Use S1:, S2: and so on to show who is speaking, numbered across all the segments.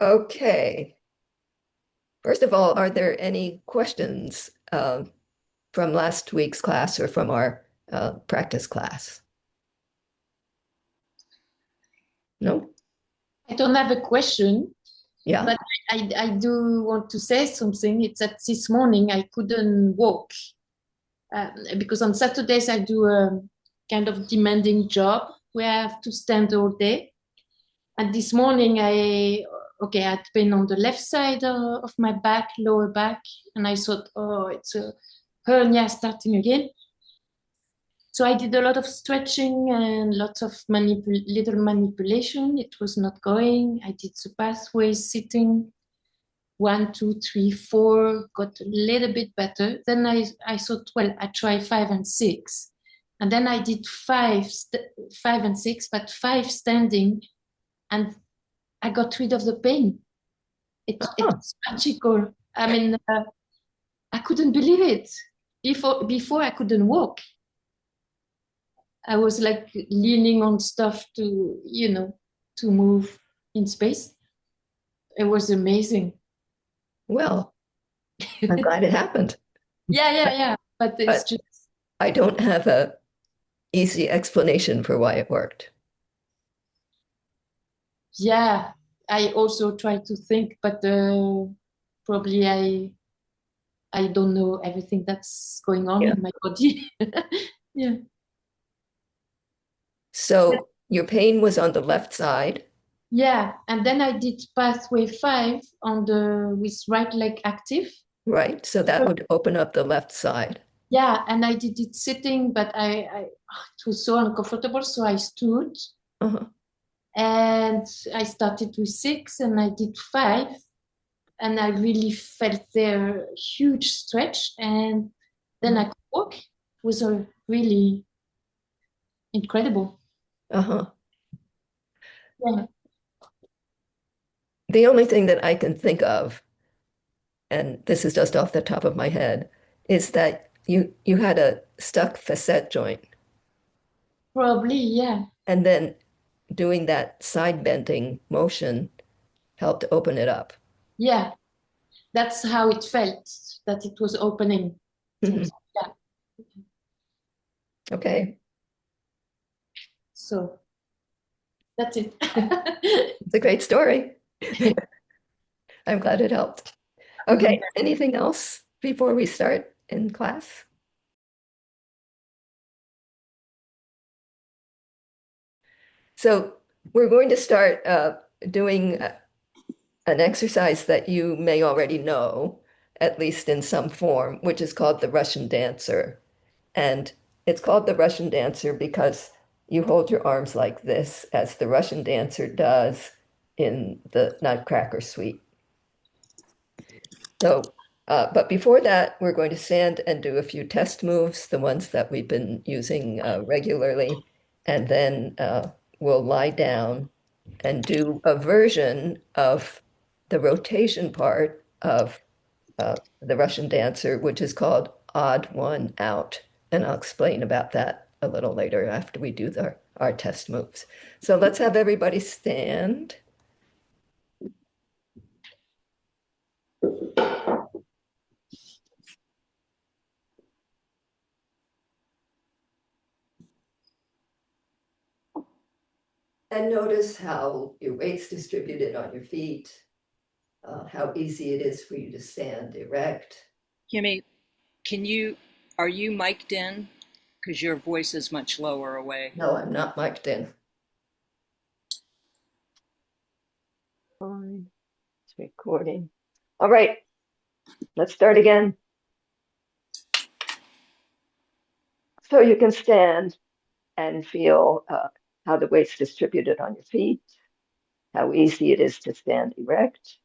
S1: Okay. First of all, are there any questions from last week's class or from our practice class? No?
S2: I don't have a question,
S1: Yeah.
S2: but I do want to say something. It's that this morning I couldn't walk because on Saturdays I do a kind of demanding job where I have to stand all day. And this morning I had pain on the left side of my back, lower back, and I thought, oh, it's a hernia starting again. So I did a lot of stretching and lots of little manipulation. It was not going. I did the pathways sitting, 1, 2, 3, 4, got a little bit better. Then I thought, well, I try 5 and 6. And then I did 5 and 6, but 5 standing, and I got rid of the pain.
S1: Huh.
S2: It's magical. I mean, I couldn't believe it. Before I couldn't walk. I was like leaning on stuff to move in space. It was amazing.
S1: Well, I'm glad it happened.
S2: Yeah. But it's
S1: But
S2: just,
S1: I don't have a easy explanation for why it worked.
S2: yeah. I also try to think, but probably I don't know everything that's going on
S1: Yeah.
S2: in my body. Yeah.
S1: So your pain was on the left side,
S2: Yeah. And then I did pathway 5 on the with right leg active.
S1: right? So that would open up the left side.
S2: Yeah, and I did it sitting, but it was so uncomfortable, so I stood.
S1: Uh-huh.
S2: And I started with 6 and I did 5. And I really felt there huge stretch. And then I could walk. It was a really incredible.
S1: Uh-huh.
S2: Yeah.
S1: The only thing that I can think of, and this is just off the top of my head, is that you had a stuck facet joint,
S2: Probably, yeah.
S1: and then doing that side bending motion helped open it up.
S2: Yeah. That's how it felt, that it was opening things.
S1: Mhm.
S2: Yeah.
S1: Okay,
S2: So that's it.
S1: it's a great story. I'm glad it helped. Okay, anything else before we start in class? So we're going to start doing an exercise that you may already know, at least in some form, which is called the Russian dancer. And it's called the Russian dancer because you hold your arms like this, as the Russian dancer does in the Nutcracker Suite. So, but before that, we're going to stand and do a few test moves, the ones that we've been using regularly, and then we'll lie down and do a version of the rotation part of the Russian dancer, which is called odd one out. And I'll explain about that a little later after we do our test moves. So let's have everybody stand. And notice how your weight's distributed on your feet, how easy it is for you to stand erect.
S3: Kimmy, are you mic'd in? Because your voice is much lower away.
S1: No, I'm not mic'd in. Fine. It's recording. All right, let's start again. So you can stand and feel how the weight's distributed on your feet, how easy it is to stand erect,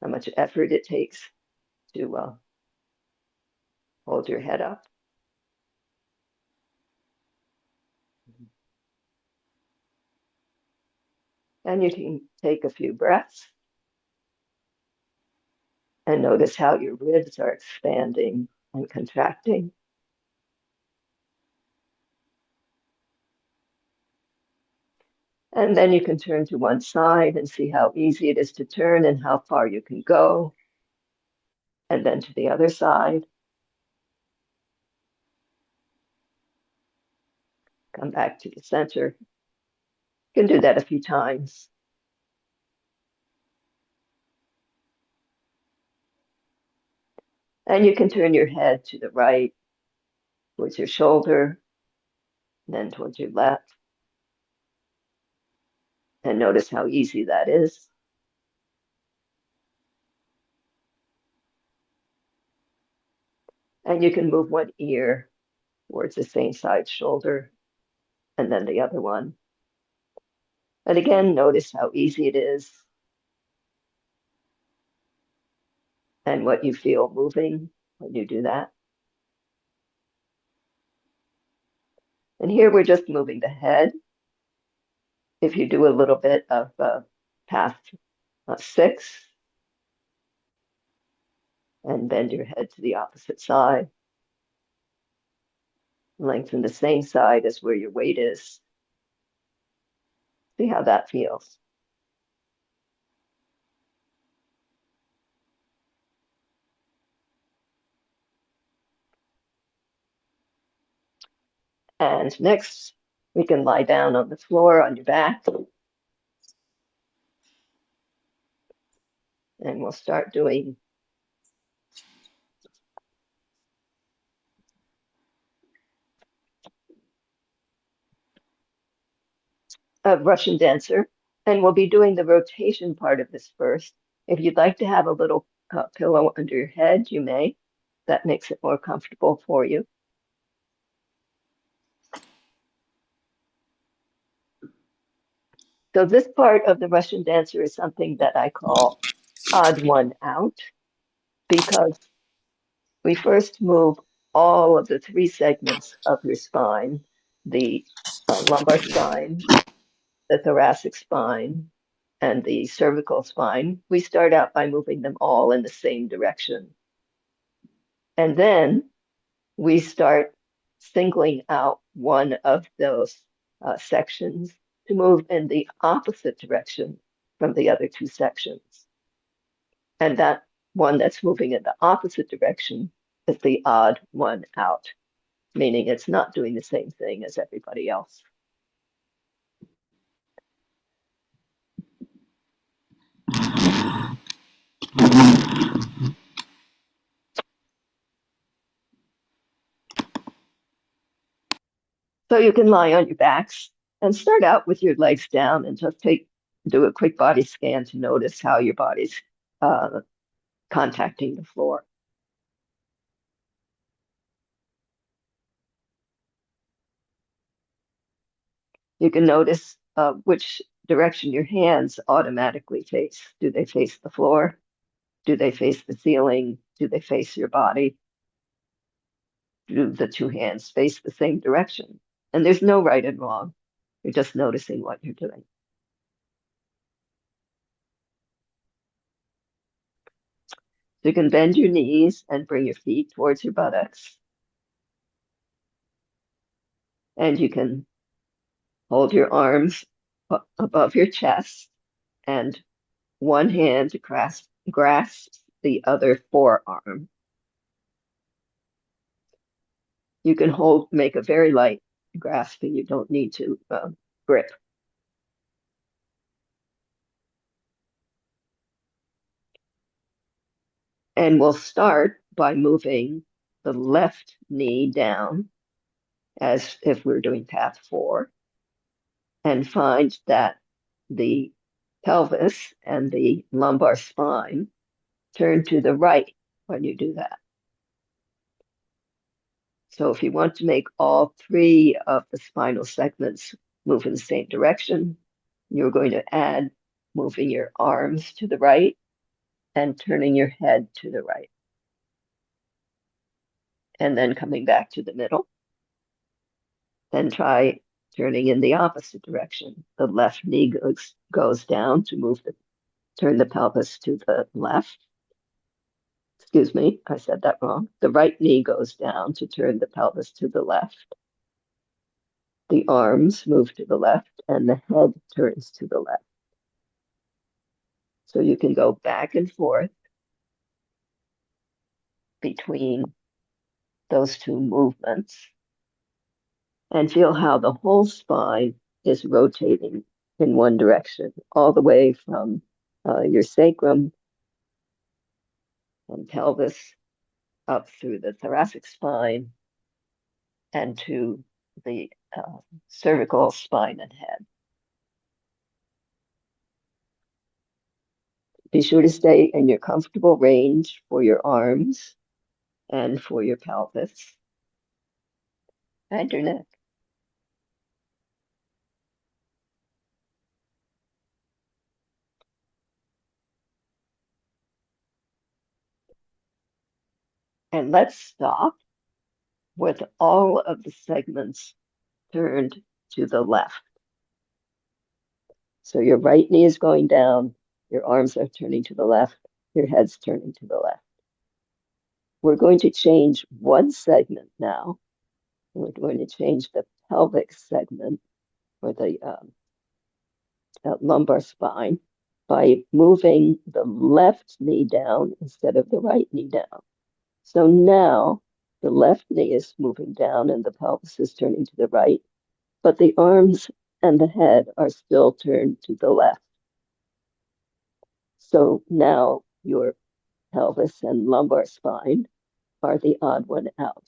S1: how much effort it takes to hold your head up. And you can take a few breaths and notice how your ribs are expanding and contracting. And then you can turn to one side and see how easy it is to turn and how far you can go. And then to the other side. Come back to the center. You can do that a few times. And you can turn your head to the right, towards your shoulder, then towards your left. And notice how easy that is. And you can move one ear towards the same side shoulder, and then the other one. And again, notice how easy it is and what you feel moving when you do that. And here we're just moving the head. If you do a little bit of path 6, and bend your head to the opposite side. Lengthen the same side as where your weight is. See how that feels. And next, we can lie down on the floor on your back. And we'll start doing a Russian dancer. And we'll be doing the rotation part of this first. If you'd like to have a little pillow under your head, you may. That makes it more comfortable for you. So this part of the Russian dancer is something that I call odd one out, because we first move all of the 3 segments of your spine, the lumbar spine, the thoracic spine, and the cervical spine. We start out by moving them all in the same direction. And then we start singling out one of those sections to move in the opposite direction from the other 2 sections. And that one that's moving in the opposite direction is the odd one out, meaning it's not doing the same thing as everybody else. So you can lie on your backs and start out with your legs down and just do a quick body scan to notice how your body's contacting the floor. You can notice which direction your hands automatically face. Do they face the floor? Do they face the ceiling? Do they face your body? Do the 2 hands face the same direction? And there's no right and wrong. You're just noticing what you're doing. So you can bend your knees and bring your feet towards your buttocks. And you can hold your arms above your chest and one hand to grasp the other forearm. You can make a very light grasping. You don't need to grip. And we'll start by moving the left knee down as if we're doing path 4, and find that the pelvis and the lumbar spine turn to the right when you do that. So if you want to make all 3 of the spinal segments move in the same direction, you're going to add moving your arms to the right and turning your head to the right. And then coming back to the middle. Then try turning in the opposite direction. The left knee goes down to turn the pelvis to the left. Excuse me, I said that wrong. The right knee goes down to turn the pelvis to the left. The arms move to the left and the head turns to the left. So you can go back and forth between those two movements and feel how the whole spine is rotating in one direction, all the way from your sacrum and pelvis up through the thoracic spine and to the cervical spine and head. Be sure to stay in your comfortable range for your arms and for your pelvis and your neck. And let's stop with all of the segments turned to the left. So your right knee is going down, your arms are turning to the left, your head's turning to the left. We're going to change one segment now. We're going to change the pelvic segment or the lumbar spine by moving the left knee down instead of the right knee down. So now the left knee is moving down and the pelvis is turning to the right, but the arms and the head are still turned to the left. So now your pelvis and lumbar spine are the odd one out.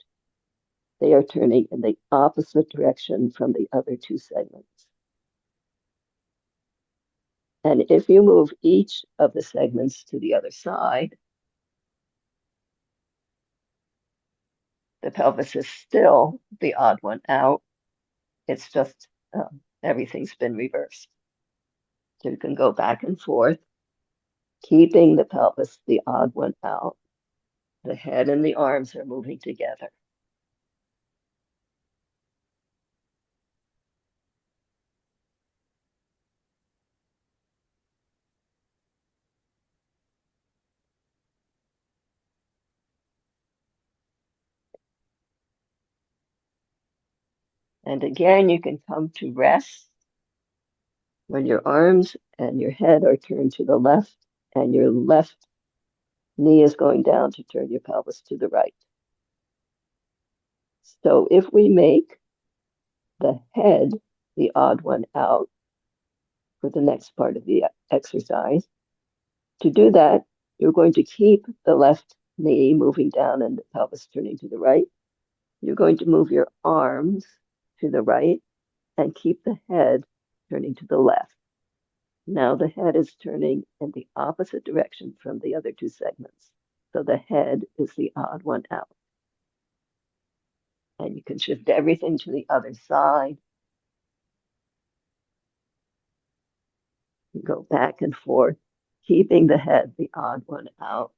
S1: They are turning in the opposite direction from the other two segments. And if you move each of the segments to the other side, the pelvis is still the odd one out. It's just everything's been reversed. So you can go back and forth, keeping the pelvis the odd one out. The head and the arms are moving together. And again, you can come to rest when your arms and your head are turned to the left and your left knee is going down to turn your pelvis to the right. So if we make the head the odd one out for the next part of the exercise, to do that, you're going to keep the left knee moving down and the pelvis turning to the right. You're going to move your arms to the right and keep the head turning to the left. Now the head is turning in the opposite direction from the other two segments. So the head is the odd one out. And you can shift everything to the other side. You go back and forth, keeping the head the odd one out,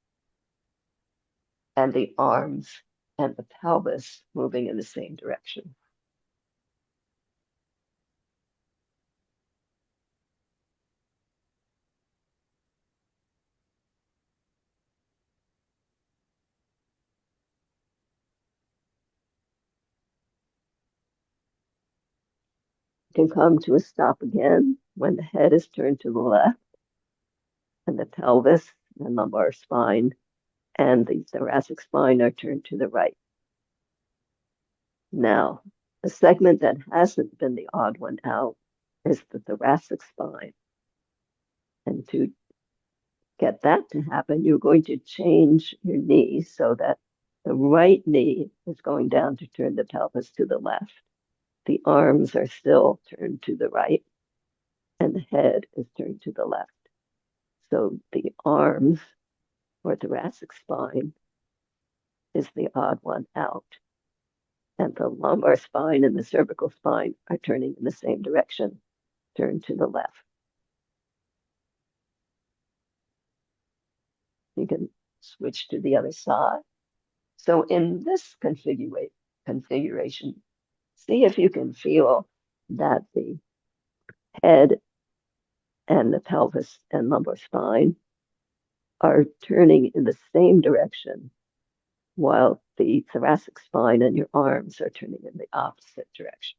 S1: and the arms and the pelvis moving in the same direction. You can come to a stop again when the head is turned to the left and the pelvis and lumbar spine and the thoracic spine are turned to the right. Now, a segment that hasn't been the odd one out is the thoracic spine. And to get that to happen, you're going to change your knee so that the right knee is going down to turn the pelvis to the left. The arms are still turned to the right, and the head is turned to the left. So the arms or thoracic spine is the odd one out. And the lumbar spine and the cervical spine are turning in the same direction, turned to the left. You can switch to the other side. So in this configuration, see if you can feel that the head and the pelvis and lumbar spine are turning in the same direction, while the thoracic spine and your arms are turning in the opposite direction.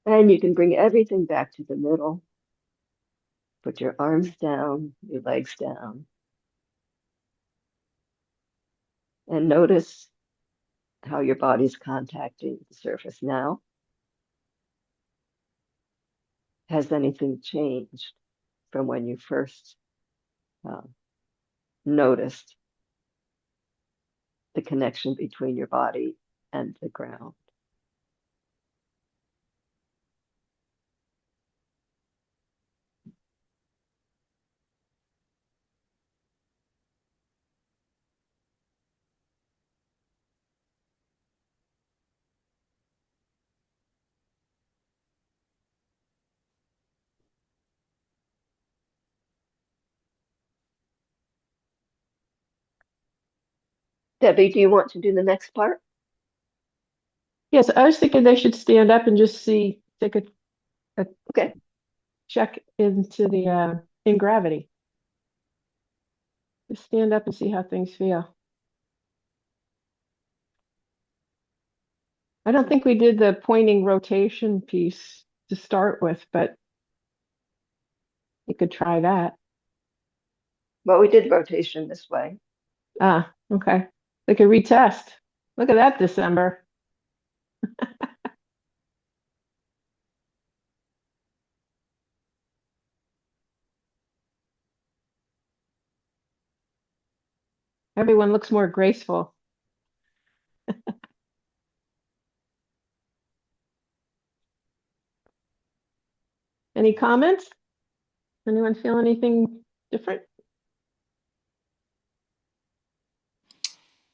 S1: And you can bring everything back to the middle. Put your arms down, your legs down, and notice how your body's contacting the surface now. Has anything changed from when you first uh, noticed the connection between your body and the ground? Debbie, do you want to do the next part?
S4: Yes, I was thinking they should stand up and just see, take a
S1: Okay.
S4: check into the in gravity. Just stand up and see how things feel. I don't think we did the pointing rotation piece to start with, but you could try that.
S1: Well, we did rotation this way.
S4: Ah, okay. They could retest. Look at that, December. Everyone looks more graceful. Any comments? Anyone feel anything different?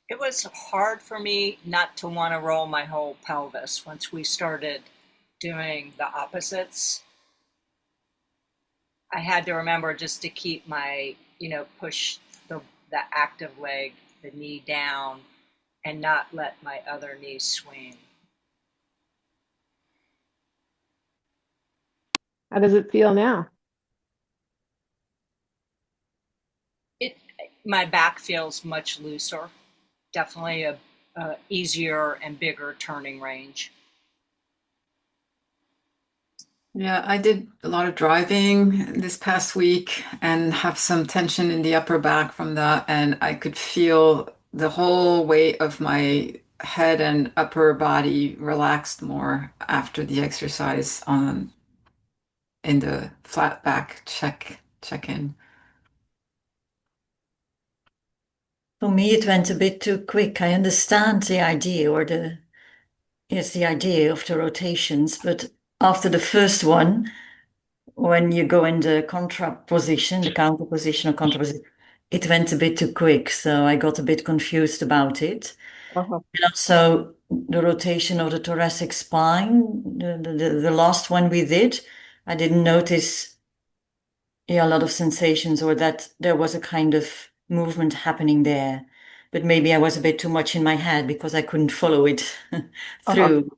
S3: It was hard for me not to want to roll my whole pelvis once we started doing the opposites. I had to remember just to keep my, push the active leg, the knee down, and not let my other knee swing.
S4: How does it feel now?
S3: It My back feels much looser. Definitely a easier and bigger turning range.
S5: Yeah, I did a lot of driving this past week and have some tension in the upper back from that. And I could feel the whole weight of my head and upper body relaxed more after the exercise on in the flat back check-in.
S6: For me, it went a bit too quick. I understand the idea the idea of the rotations, but after the first one, when you go in the contra position, the counter position or contra position, it went a bit too quick. So I got a bit confused about it.
S1: Uh-huh.
S6: And also the rotation of the thoracic spine, the last one we did, I didn't notice a lot of sensations or that there was a kind of movement happening there. But maybe I was a bit too much in my head because I couldn't follow it
S1: Uh-huh.
S6: through.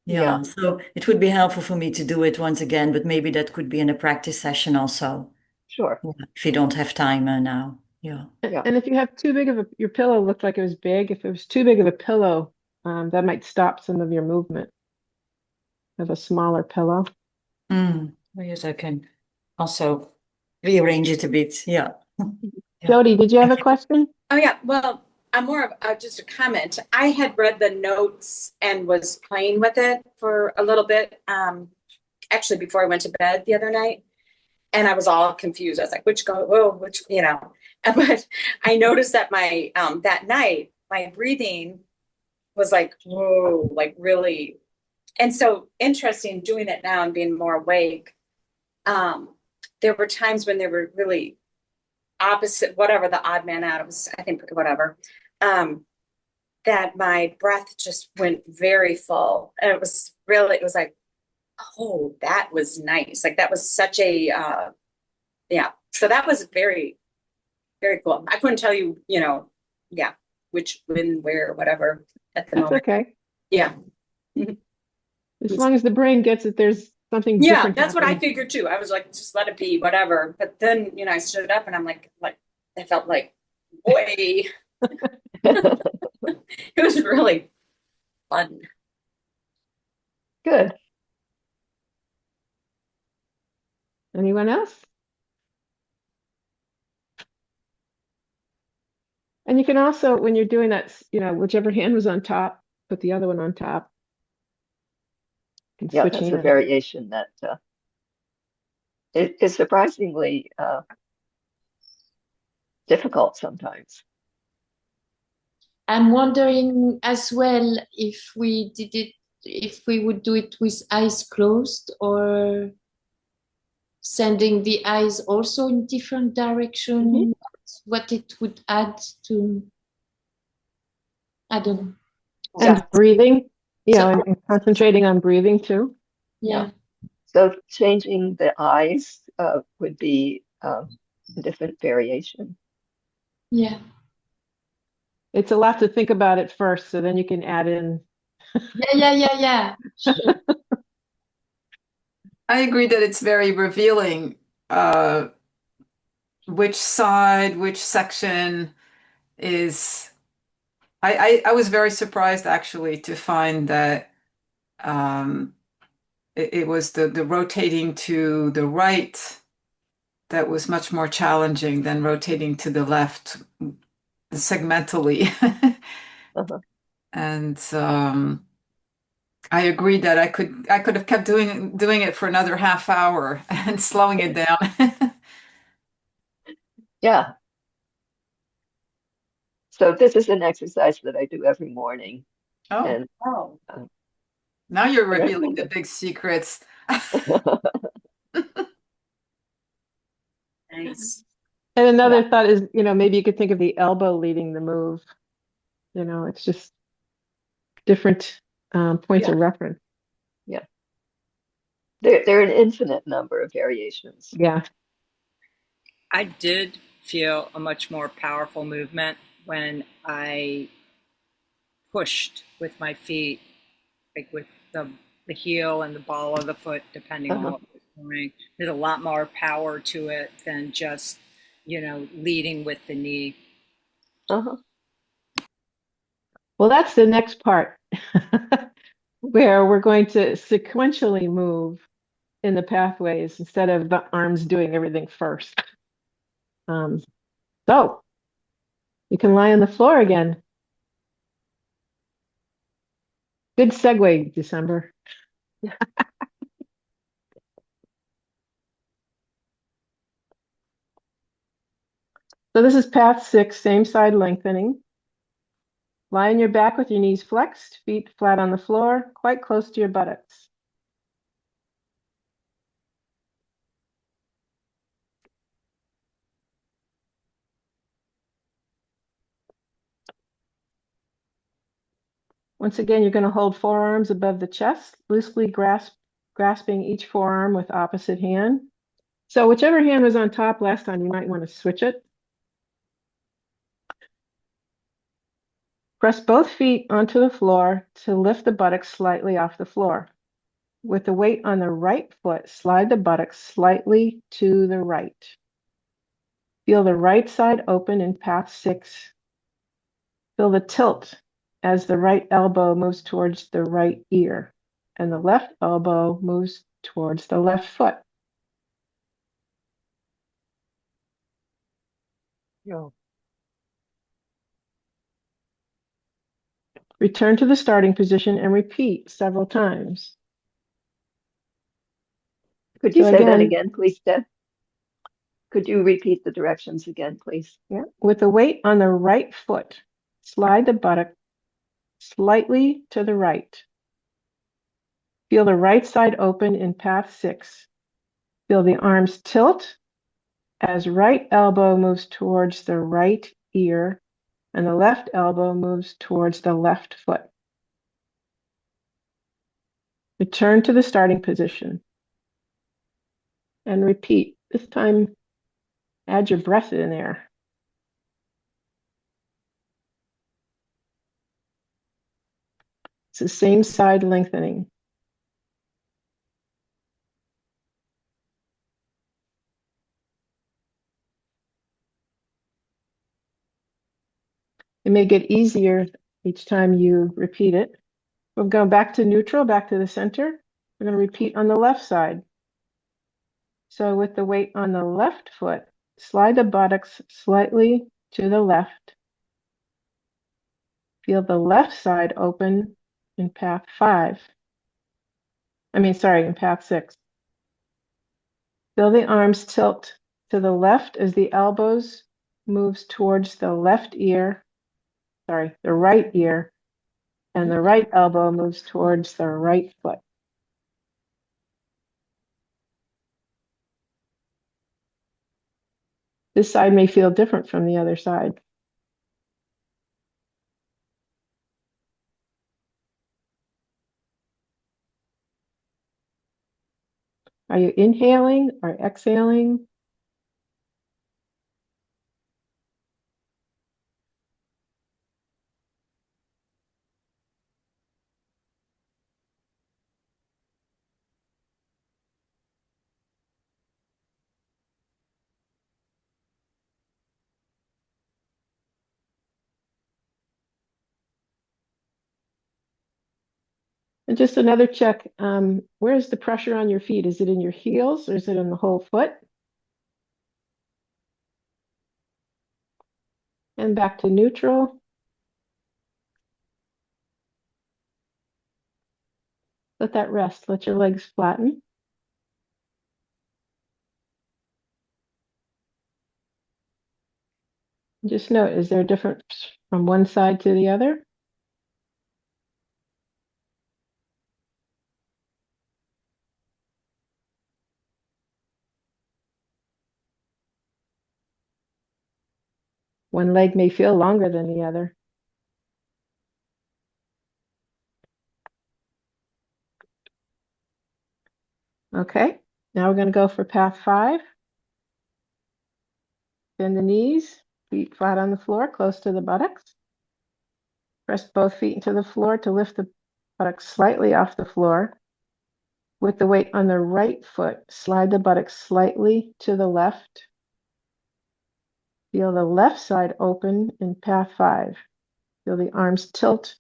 S1: Yeah,
S6: Yeah, so it would be helpful for me to do it once again, but maybe that could be in a practice session also,
S1: sure.
S6: if you don't have time now. Yeah.
S1: Yeah.
S4: And if you have too big of your pillow looked like it was big. If it was too big of a pillow, that might stop some of your movement. Have a smaller pillow.
S6: Well, yes, I can also rearrange it a bit. Yeah. Yeah.
S4: Jody, did you have a question?
S7: Oh yeah, well, I'm more of just a comment. I had read the notes and was playing with it for a little bit, actually before I went to bed the other night, and I was all confused. I was like, which, but I noticed that my that night my breathing was like, whoa, like really, and so interesting doing it now and being more awake. There were times when there were really opposite, whatever the odd man out, was, I think, whatever, that my breath just went very full. And it was like, oh, that was nice. Like that was such a, yeah. So that was very, very cool. I couldn't tell you, yeah, which, when, where, whatever at the
S4: That's
S7: moment.
S4: okay.
S7: Yeah.
S4: As long as the brain gets it, there's something
S7: Yeah,
S4: different
S7: that's what I
S4: happening.
S7: figured too. I was like, just let it be, whatever. But then, I stood up and I'm like, I felt like, boy, it was really fun.
S1: Good.
S4: Anyone else? And you can also, when you're doing that, whichever hand was on top, put the other one on top. And
S1: Yeah,
S4: switch
S1: that's a
S4: hands.
S1: variation that is surprisingly difficult sometimes.
S2: I'm wondering as well if we would do it with eyes closed or sending the eyes also in different direction, what it would add to, I don't know.
S4: And breathing,
S2: So-
S4: and concentrating on breathing too.
S2: Yeah.
S1: So changing the eyes would be a different variation.
S2: Yeah.
S4: It's a lot to think about at first, so then you can add in.
S2: Yeah. Sure.
S5: I agree that it's very revealing which side, which section is. I was very surprised actually to find that it was the rotating to the right that was much more challenging than rotating to the left segmentally.
S1: Uh-huh.
S5: And I agreed that I could have kept doing it for another half hour and slowing it down.
S1: Yeah. So this is an exercise that I do every morning.
S5: Oh,
S1: And
S5: now you're
S1: I
S5: revealing
S1: recommend
S5: the
S1: it.
S5: big secrets.
S7: Nice.
S4: And another thought is, maybe you could think of the elbow leading the move. It's just different points of reference.
S1: Yeah. There are an infinite number of variations.
S4: Yeah.
S3: I did feel a much more powerful movement when I pushed with my feet, like with the heel and the ball of the foot, depending on what was doing. There's a lot more power to it than just, leading with the knee.
S1: Uh-huh.
S4: Well, that's the next part where we're going to sequentially move in the pathways instead of the arms doing everything first. So you can lie on the floor again. Good segue, December. So this is path 6, same side lengthening. Lie on your back with your knees flexed, feet flat on the floor, quite close to your buttocks. Once again, you're going to hold forearms above the chest, loosely grasping each forearm with opposite hand. So whichever hand was on top last time, you might want to switch it. Press both feet onto the floor to lift the buttocks slightly off the floor. With the weight on the right foot, slide the buttocks slightly to the right. Feel the right side open in path 6. Feel the tilt as the right elbow moves towards the right ear and the left elbow moves towards the left foot.
S1: Yeah.
S4: Return to the starting position and repeat several times.
S1: Could you
S4: So
S1: say that
S4: again,
S1: again, please, Deb? Could you repeat the directions again, please?
S4: yeah, with the weight on the right foot, slide the buttock slightly to the right. Feel the right side open in path 6. Feel the arms tilt as right elbow moves towards the right ear and the left elbow moves towards the left foot. Return to the starting position and repeat. This time, add your breath in there. It's the same side lengthening. It may get easier each time you repeat it. We'll go back to neutral, back to the center. We're going to repeat on the left side. So with the weight on the left foot, slide the buttocks slightly to the left. Feel the left side open in path 5. In path 6. Feel the arms tilt to the left as the elbows moves towards the right ear, and the right elbow moves towards the right foot. This side may feel different from the other side. Are you inhaling or exhaling? And just another check, where's the pressure on your feet? Is it in your heels or is it in the whole foot? And back to neutral. Let that rest. Let your legs flatten. Just note, is there a difference from one side to the other? One leg may feel longer than the other. Okay, now we're going to go for path 5. Bend the knees, feet flat on the floor, close to the buttocks. Press both feet into the floor to lift the buttocks slightly off the floor. With the weight on the right foot, slide the buttocks slightly to the left. Feel the left side open in path 5. Feel the arms tilt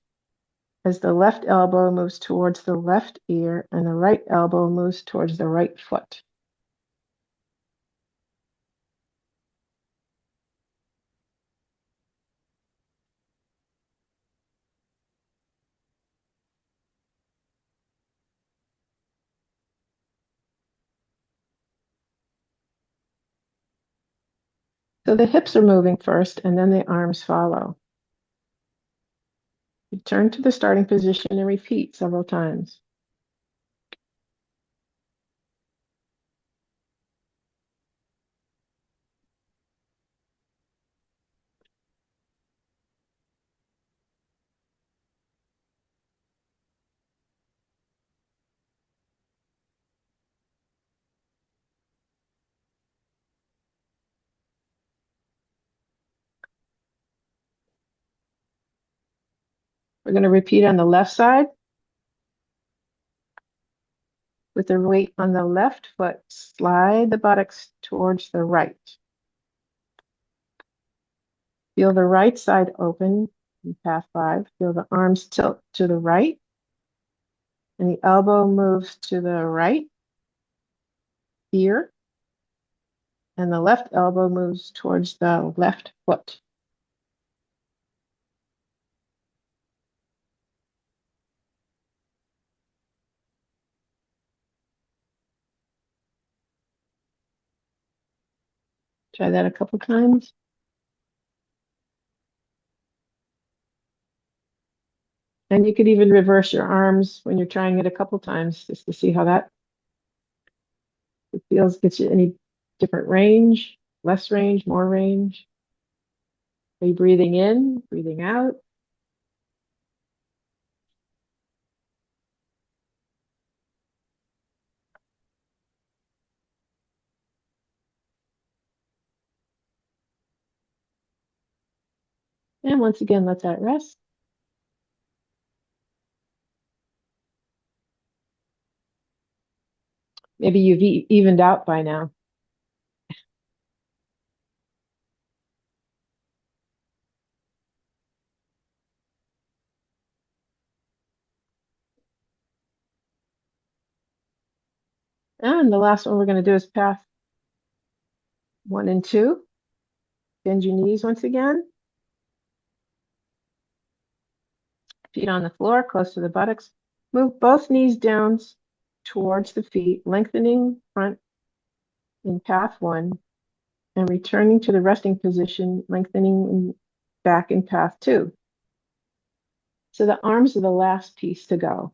S4: as the left elbow moves towards the left ear and the right elbow moves towards the right foot. So the hips are moving first and then the arms follow. Return to the starting position and repeat several times. We're going to repeat on the left side. With the weight on the left foot, slide the buttocks towards the right. Feel the right side open in path 5. Feel the arms tilt to the right, and the elbow moves to the right ear, and the left elbow moves towards the left foot. Try that a couple times. And you could even reverse your arms when you're trying it a couple times just to see how that feels. Gets you any different range, less range, more range. Are you breathing in, breathing out? And once again, let that rest. Maybe you've evened out by now. And the last one we're going to do is path 1 and 2. Bend your knees once again. Feet on the floor, close to the buttocks. Move both knees down towards the feet, lengthening front in path 1 and returning to the resting position, lengthening back in path 2. So the arms are the last piece to go.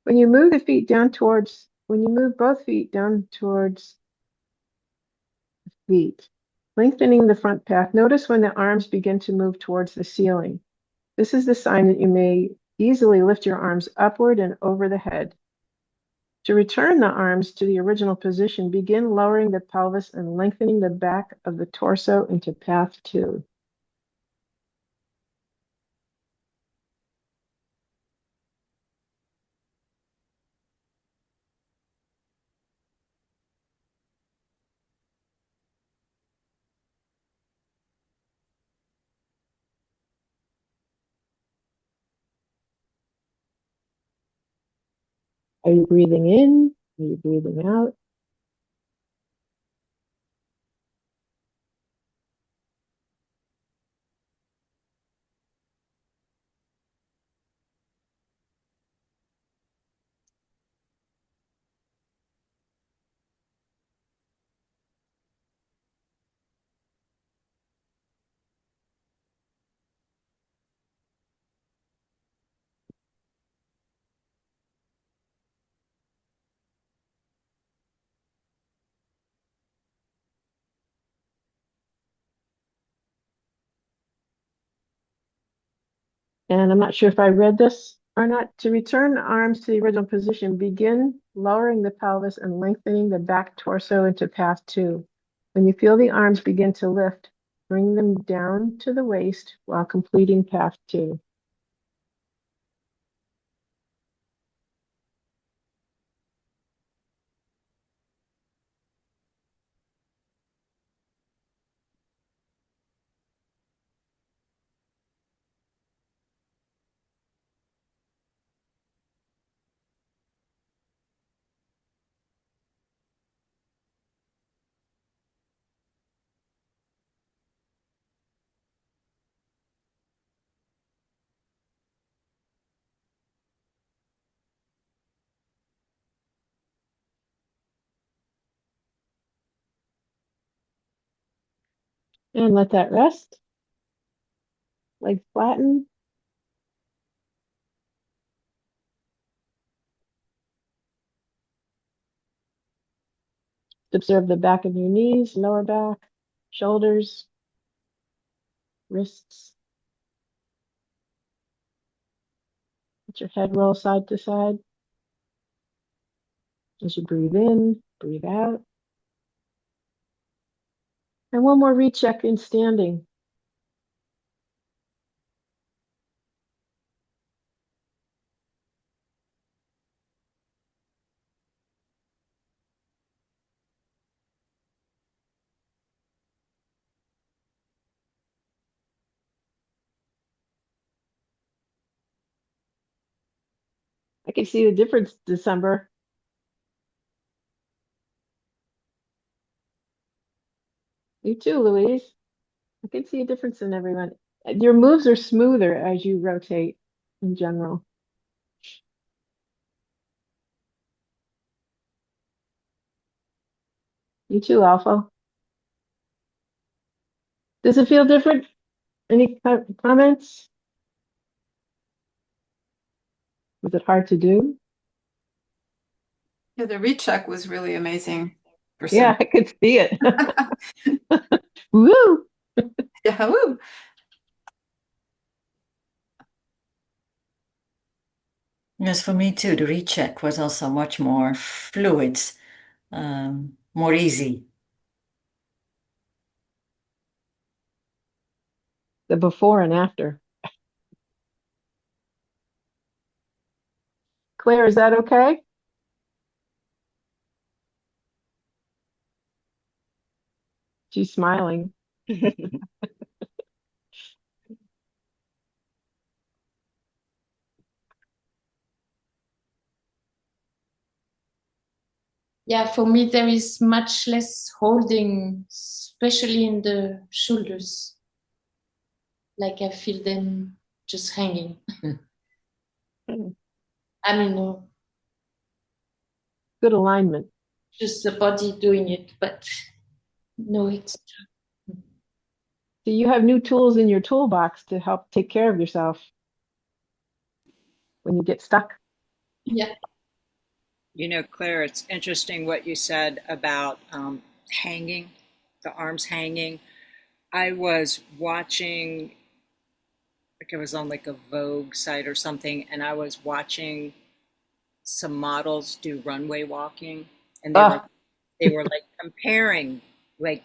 S4: When you move when you move both feet down towards the feet, lengthening the front path, notice when the arms begin to move towards the ceiling. This is the sign that you may easily lift your arms upward and over the head. To return the arms to the original position, begin lowering the pelvis and lengthening the back of the torso into path 2. Are you breathing in? Are you breathing out? And I'm not sure if I read this or not. To return the arms to the original position, begin lowering the pelvis and lengthening the back torso into path 2. When you feel the arms begin to lift, bring them down to the waist while completing path 2. And let that rest. Legs flatten. Observe the back of your knees, lower back, shoulders, wrists. Let your head roll side to side. As you breathe in, breathe out. And one more recheck in standing. I can see the difference, December. You too, Louise. I can see a difference in everyone. Your moves are smoother as you rotate in general. You too, Alpha. Does it feel different? Any comments? Was it hard to do?
S5: Yeah, the recheck was really amazing for
S4: Yeah,
S5: some.
S4: I could see it. Woo!
S5: Yeah, woo.
S6: Yes, for me too, the recheck was also much more fluid, more easy.
S4: The before and after. Claire, is that okay? She's smiling.
S2: Yeah, for me, there is much less holding, especially in the shoulders. Like I feel them just hanging. I mean, no,
S4: Good alignment.
S2: just the body doing it, but no extra.
S4: So you have new tools in your toolbox to help take care of yourself when you get stuck.
S2: Yeah.
S3: You know, Claire, it's interesting what you said about hanging, the arms hanging. I was watching, like I was on like a Vogue site or something, and I was watching some models do runway walking, and
S4: Oh,
S3: they were like comparing like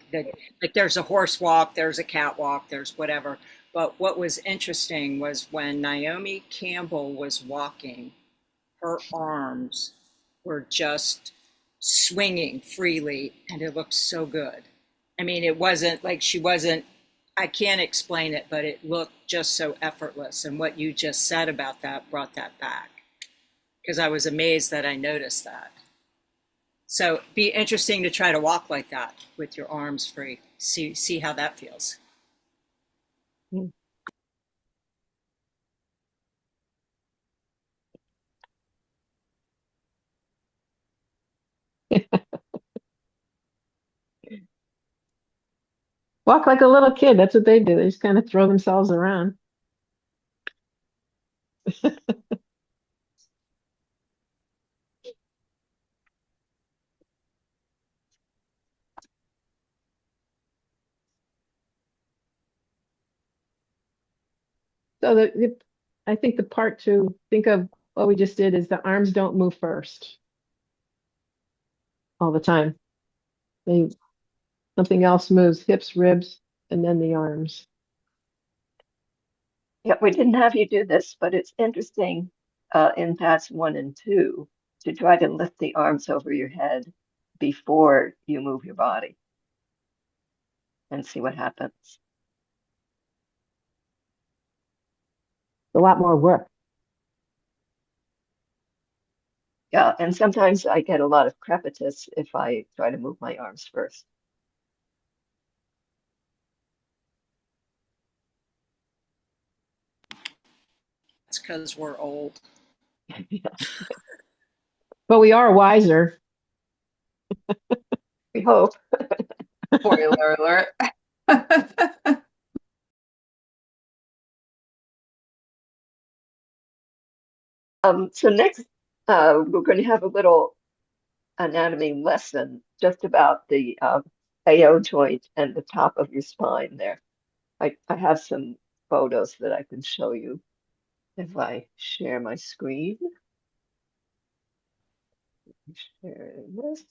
S3: there's a horse walk, there's a catwalk, there's whatever. But what was interesting was when Naomi Campbell was walking, her arms were just swinging freely, and it looked so good. I mean, it wasn't like she wasn't, I can't explain it, but it looked just so effortless. And what you just said about that brought that back because I was amazed that I noticed that. So it'd be interesting to try to walk like that with your arms free. See how that feels.
S4: walk like a little kid. That's what they do. They just kind of throw themselves around. So I think the part to think of what we just did is the arms don't move first all the time. They something else moves, hips, ribs, and then the arms.
S1: Yeah, we didn't have you do this, but it's interesting in paths 1 and 2 to try to lift the arms over your head before you move your body and see what happens.
S4: A lot more work.
S1: Yeah, and sometimes I get a lot of crepitus if I try to move my arms first.
S3: It's because we're old.
S4: But we are wiser.
S1: We hope.
S5: Spoiler alert.
S1: So next, we're going to have a little anatomy lesson just about the AO joint and the top of your spine there. I have some photos that I can show you if I share my screen. Share this.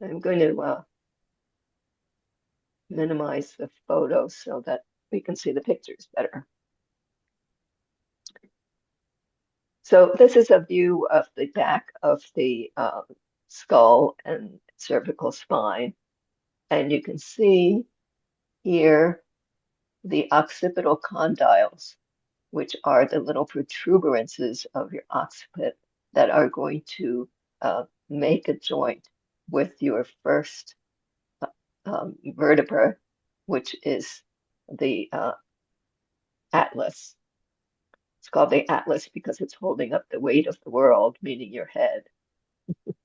S1: I'm going to minimize the photo so that we can see the pictures better. So this is a view of the back of the skull and cervical spine. And you can see here the occipital condyles, which are the little protuberances of your occiput that are going to make a joint with your first vertebra, which is the atlas. It's called the atlas because it's holding up the weight of the world, meaning your head.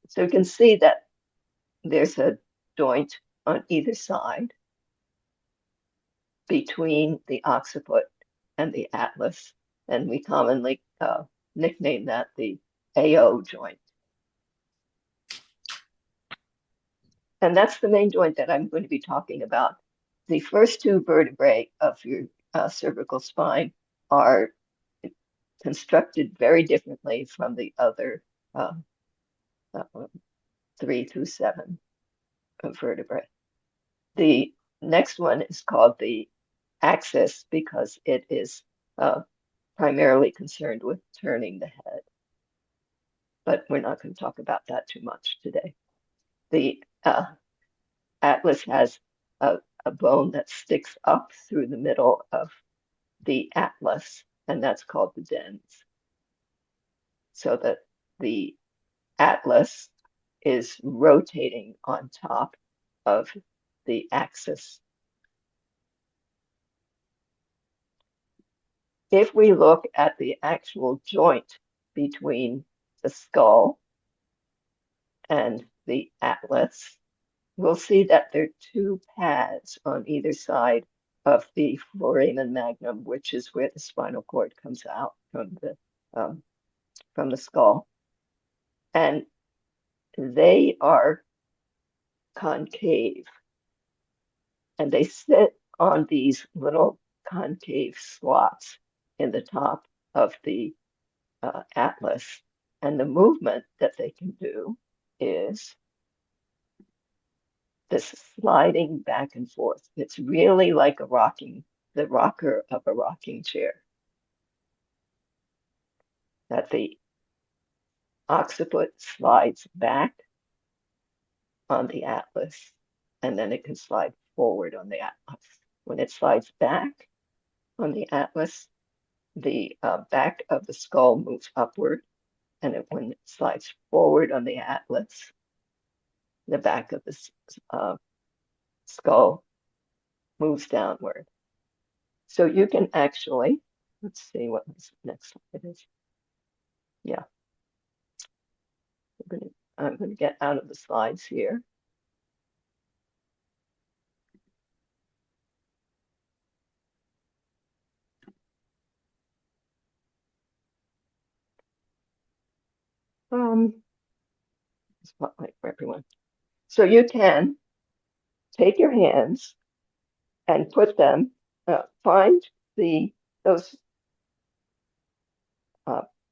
S1: So you can see that there's a joint on either side between the occiput and the atlas, and we commonly nickname that the AO joint. And that's the main joint that I'm going to be talking about. The first two vertebrae of your cervical spine are constructed very differently from the other 3 through 7 vertebrae. The next one is called the axis because it is primarily concerned with turning the head. But we're not going to talk about that too much today. The atlas has a bone that sticks up through the middle of the atlas, and that's called the dens. So that the atlas is rotating on top of the axis. If we look at the actual joint between the skull and the atlas, we'll see that there are two pads on either side of the foramen magnum, which is where the spinal cord comes out from the skull. And they are concave. And they sit on these little concave slots in the top of the atlas. And the movement that they can do is this sliding back and forth. It's really like the rocker of a rocking chair. That the occiput slides back on the atlas, and then it can slide forward on the atlas. When it slides back on the atlas, the back of the skull moves upward, and when it slides forward on the atlas, the back of the skull moves downward. So you can actually, let's see what this next slide is. Yeah. I'm going to get out of the slides here. Spotlight for everyone. So you can take your hands and put them, find those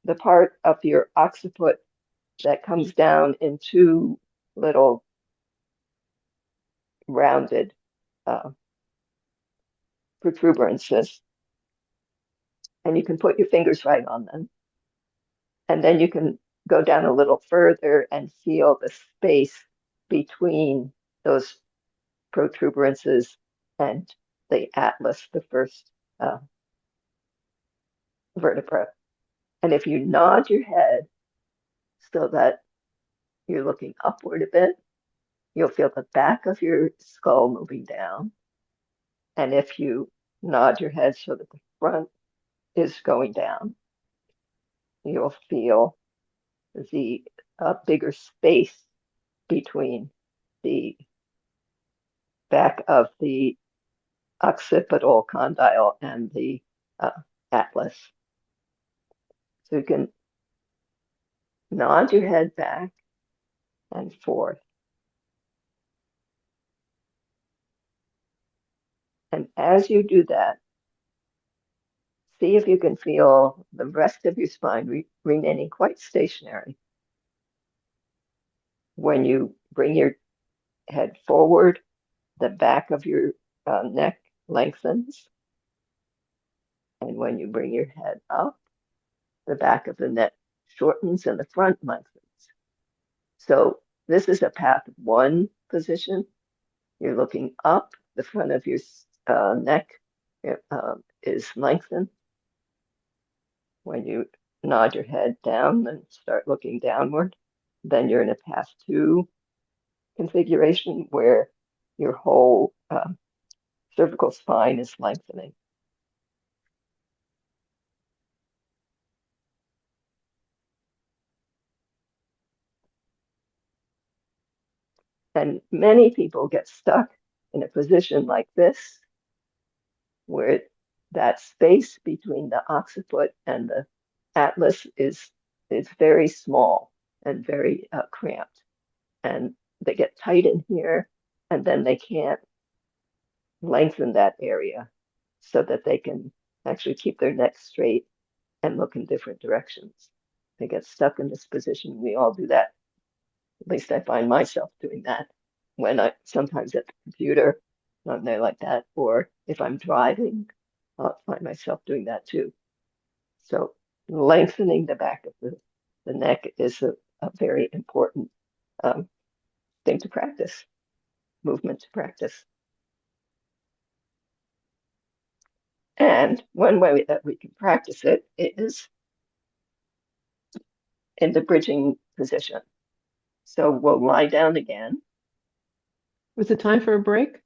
S1: the part of your occiput that comes down in two little rounded protuberances, and you can put your fingers right on them, and then you can go down a little further and feel the space between those protuberances and the atlas, the first vertebra. And if you nod your head so that you're looking upward a bit, you'll feel the back of your skull moving down. And if you nod your head so that the front is going down, you'll feel the bigger space between the back of the occipital condyle and the atlas. So you can nod your head back and forth. And as you do that, see if you can feel the rest of your spine remaining quite stationary. When you bring your head forward, the back of your neck lengthens. And when you bring your head up, the back of the neck shortens and the front lengthens. So this is a path one position. You're looking up, the front of your neck is lengthened. When you nod your head down and start looking downward, then you're in a path two configuration where your whole cervical spine is lengthening. And many people get stuck in a position like this, where that space between the occiput and the atlas is very small and very cramped. And they get tight in here, and then they can't lengthen that area so that they can actually keep their neck straight and look in different directions. They get stuck in this position. We all do that At least I find myself doing that when sometimes at the computer, I'm there like that, or if I'm driving, I'll find myself doing that too. So lengthening the back of the neck is a very important thing to practice, movement to practice. And one way that we can practice it is in the bridging position. So we'll lie down again.
S4: Was it time for a break?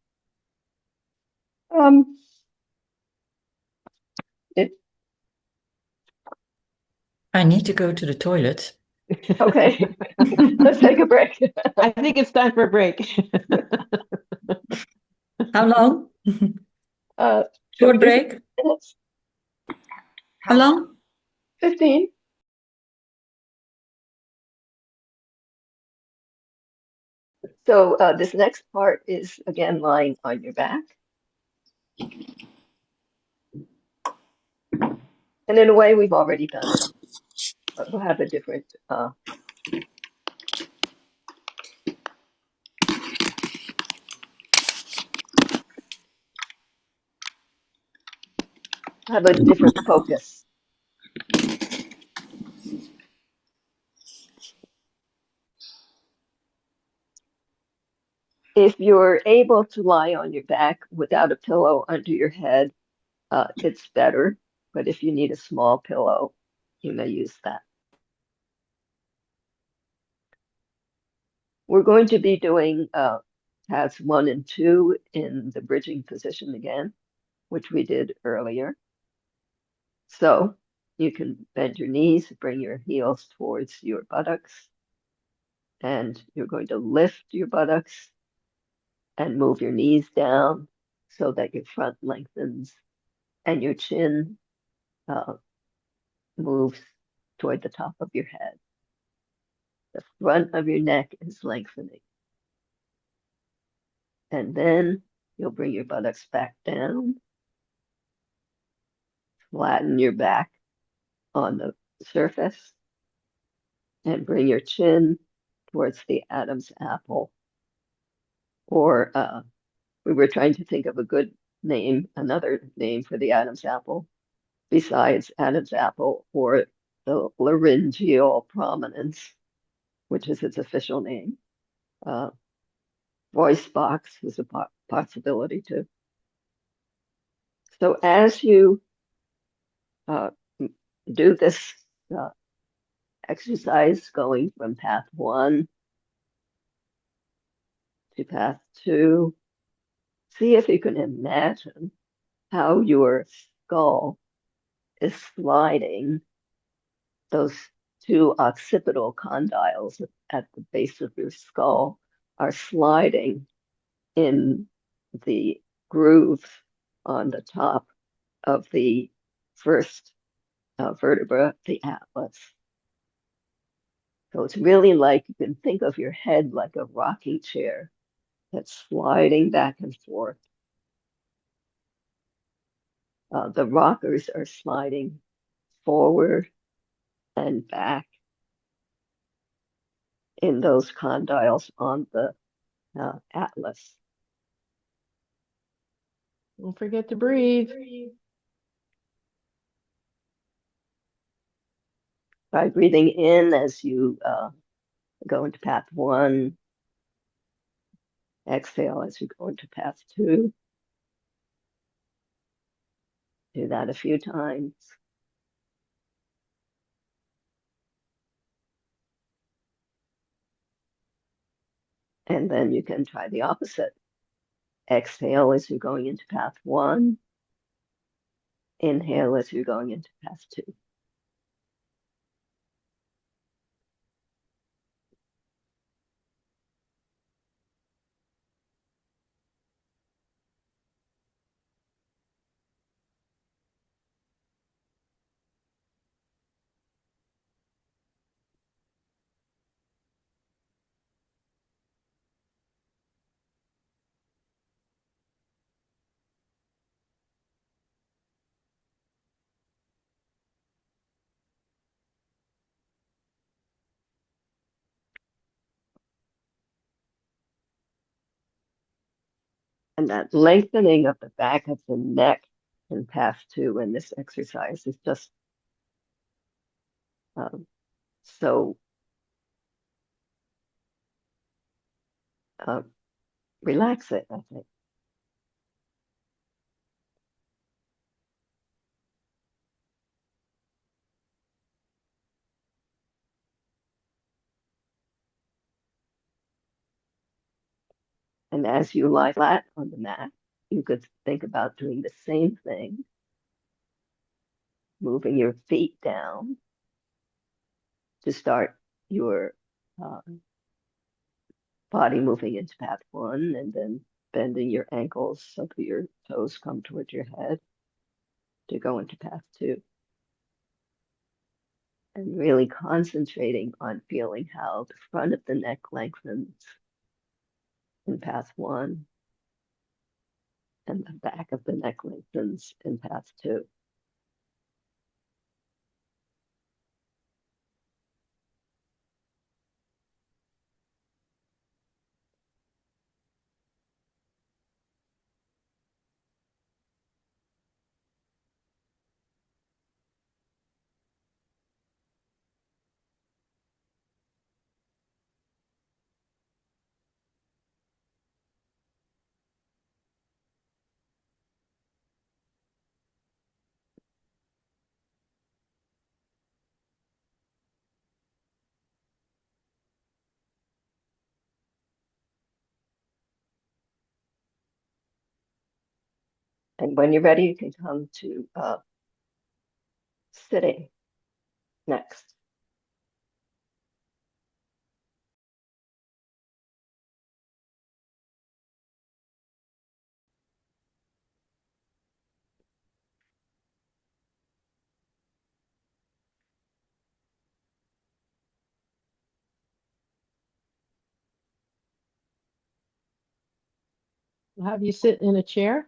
S1: It
S6: I need to go to the toilet.
S1: okay. Let's take a break.
S4: I think it's time for a break.
S6: How long?
S1: Short
S6: break?
S1: minutes.
S6: How long?
S1: 15. So this next part is again lying on your back. And in a way, we've already done it, but we'll have a different focus. If you're able to lie on your back without a pillow under your head, it's better. But if you need a small pillow, you may use that. We're going to be doing paths 1 and 2 in the bridging position again, which we did earlier. So you can bend your knees, bring your heels towards your buttocks, and you're going to lift your buttocks and move your knees down so that your front lengthens and your chin moves toward the top of your head. The front of your neck is lengthening. And then you'll bring your buttocks back down, flatten your back on the surface, and bring your chin towards the Adam's apple. Or we were trying to think of a good name, another name for the Adam's apple, besides Adam's apple, or the laryngeal prominence, which is its official name. Voice box is a possibility too. So as you do this exercise, going from path 1 to path 2, see if you can imagine how your skull is sliding. Those two occipital condyles at the base of your skull are sliding in the groove on the top of the first vertebra, the atlas. So it's really like you can think of your head like a rocking chair that's sliding back and forth. The rockers are sliding forward and back in those condyles on the atlas.
S4: Don't forget to breathe.
S1: By breathing in as you go into path 1, exhale as you go into path 2. Do that a few times. And then you can try the opposite. Exhale as you're going into path 1. Inhale as you're going into path 2. And that lengthening of the back of the neck in path two in this exercise is just um, so uh, relaxing, I think. And as you lie flat on the mat, you could think about doing the same thing, moving your feet down to start your uh, body moving into path one, and then bending your ankles so that your toes come towards your head to go into path two. And really concentrating on feeling how the front of the neck lengthens in path one and the back of the neck lengthens in path two. And when you're ready, you can come to sitting next.
S4: We'll have you sit in a chair.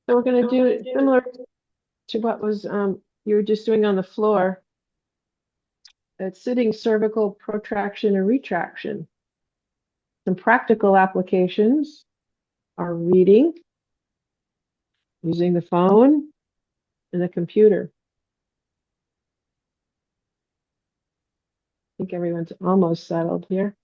S4: So we're going to do it similar to what was you were just doing on the floor. It's sitting cervical protraction and retraction. Some practical applications are reading, using the phone and the computer. I think everyone's almost settled here.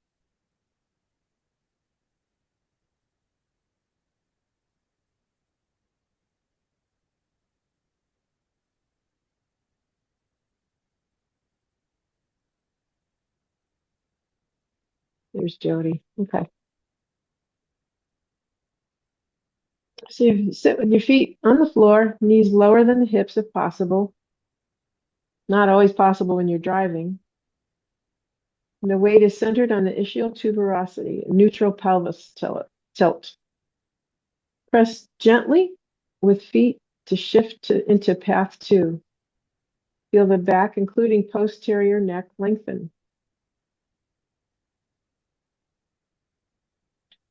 S4: There's Jody. Okay. So you sit with your feet on the floor, knees lower than the hips if possible. Not always possible when you're driving. And the weight is centered on the ischial tuberosity, neutral pelvis tilt. Press gently with feet to shift into path two. Feel the back, including posterior neck, lengthen.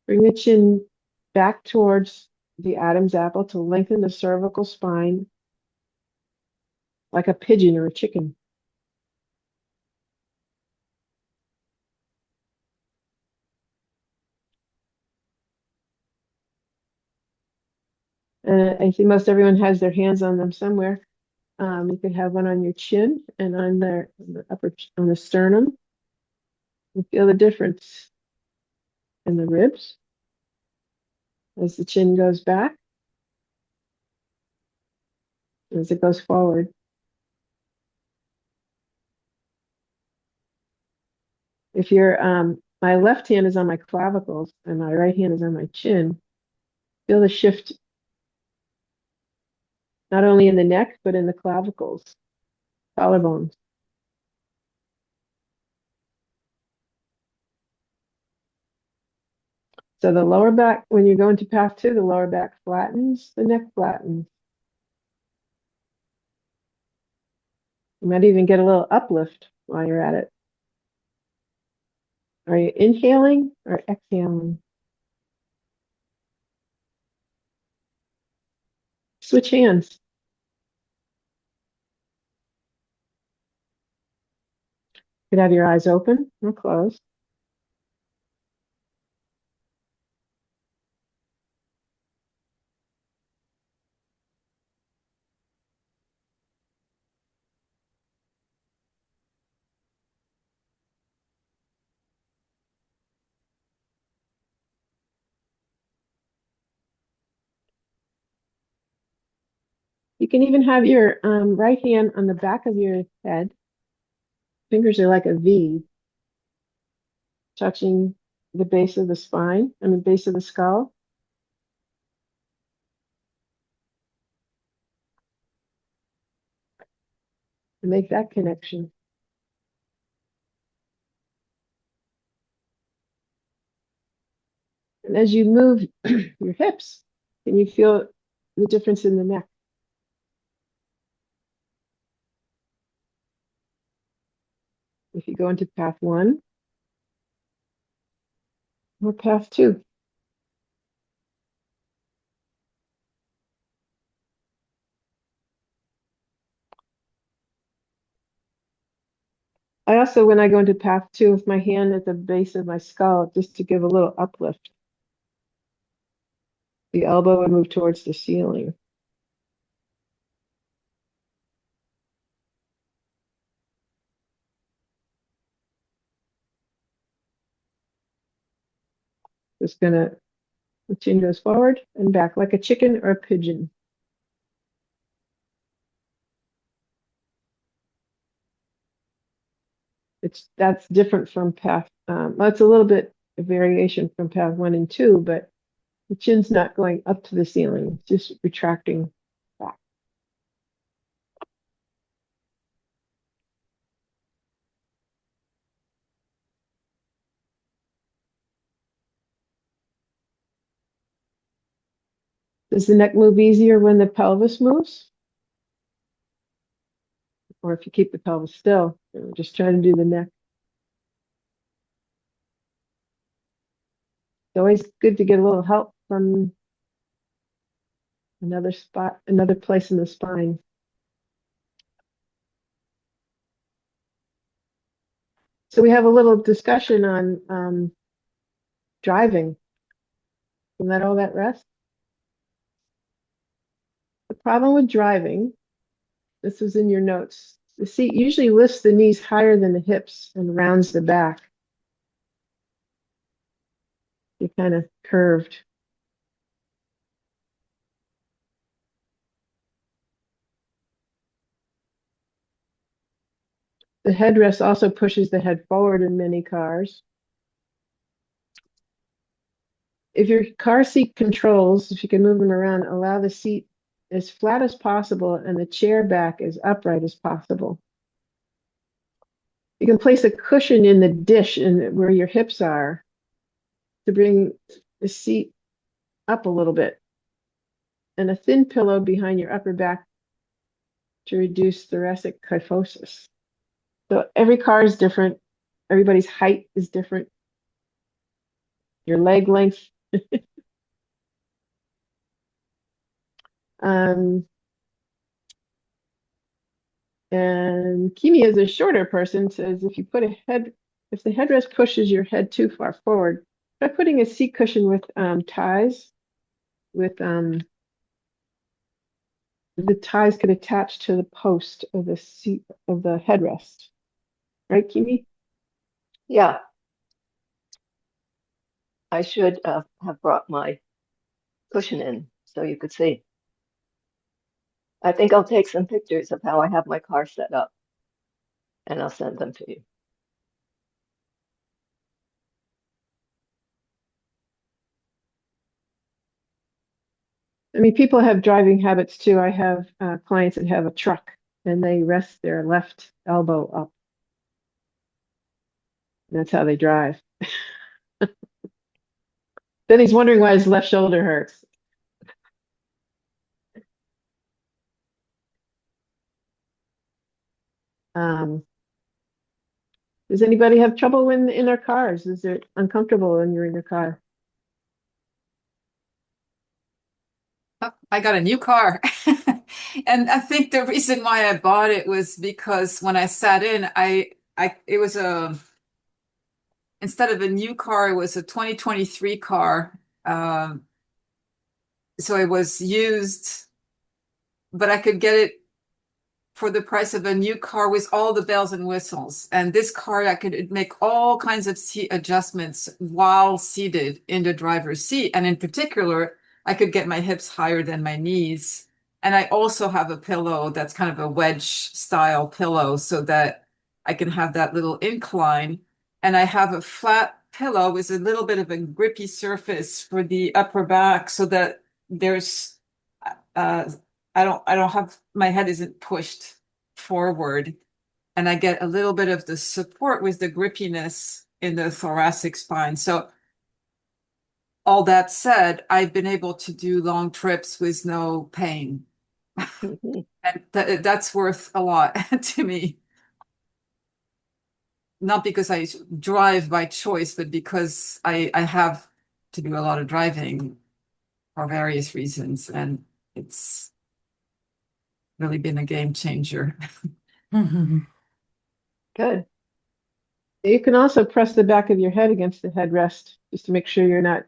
S4: Bring the chin back towards the Adam's apple to lengthen the cervical spine like a pigeon or a chicken. I think most everyone has their hands on them somewhere. You could have one on your chin and on the upper on the sternum. You feel the difference in the ribs as the chin goes back, as it goes forward. If you're, my left hand is on my clavicles and my right hand is on my chin, feel the shift not only in the neck, but in the clavicles, collarbones. So the lower back, when you go into path 2, the lower back flattens, the neck flattens. You might even get a little uplift while you're at it. Are you inhaling or exhaling? Switch hands. You could have your eyes open or closed. You can even have your right hand on the back of your head. Fingers are like a V, touching the base of the spine and the base of the skull. And make that connection. And as you move your hips, can you feel the difference in the neck? If you go into path 1 or path 2. I also, when I go into path 2 with my hand at the base of my skull, just to give a little uplift, the elbow would move towards the ceiling. Just gonna, the chin goes forward and back like a chicken or a pigeon. That's different from path, well, it's a little bit a variation from path 1 and 2, but the chin's not going up to the ceiling, it's just retracting back. Does the neck move easier when the pelvis moves? Or if you keep the pelvis still, just try to do the neck. It's always good to get a little help from another spot, another place in the spine. So we have a little discussion on driving. Can let all that rest? The problem with driving, this was in your notes, the seat usually lifts the knees higher than the hips and rounds the back. You're kind of curved. The headrest also pushes the head forward in many cars. If your car seat controls, if you can move them around, allow the seat as flat as possible and the chair back as upright as possible. You can place a cushion in the dish where your hips are to bring the seat up a little bit, and a thin pillow behind your upper back to reduce thoracic kyphosis. So every car is different. Everybody's height is different. Your leg length. And Kimi, as a shorter person, says if you put if the headrest pushes your head too far forward, try putting a seat cushion with ties. With the ties could attach to the post of the seat of the headrest. Right, Kimi?
S1: Yeah, I should have brought my cushion in so you could see. I think I'll take some pictures of how I have my car set up and I'll send them to you.
S4: I mean, people have driving habits too. I have clients that have a truck and they rest their left elbow up. That's how they drive. Then he's wondering why his left shoulder hurts. Um, does anybody have trouble in their cars? Is it uncomfortable when you're in your car?
S5: I got a new car. And I think the reason why I bought it was because when I sat in, it was instead of a new car, it was a 2023 car. So it was used, but I could get it for the price of a new car with all the bells and whistles. And this car, I could make all kinds of seat adjustments while seated in the driver's seat. And in particular, I could get my hips higher than my knees. And I also have a pillow that's kind of a wedge style pillow so that I can have that little incline. And I have a flat pillow with a little bit of a grippy surface for the upper back so that there's uh, I don't have my head isn't pushed forward and I get a little bit of the support with the grippiness in the thoracic spine. So all that said, I've been able to do long trips with no pain. And that's worth a lot to me. Not because I drive by choice, but because I have to do a lot of driving for various reasons. And it's really been a game changer.
S4: Good. You can also press the back of your head against the headrest just to make sure you're not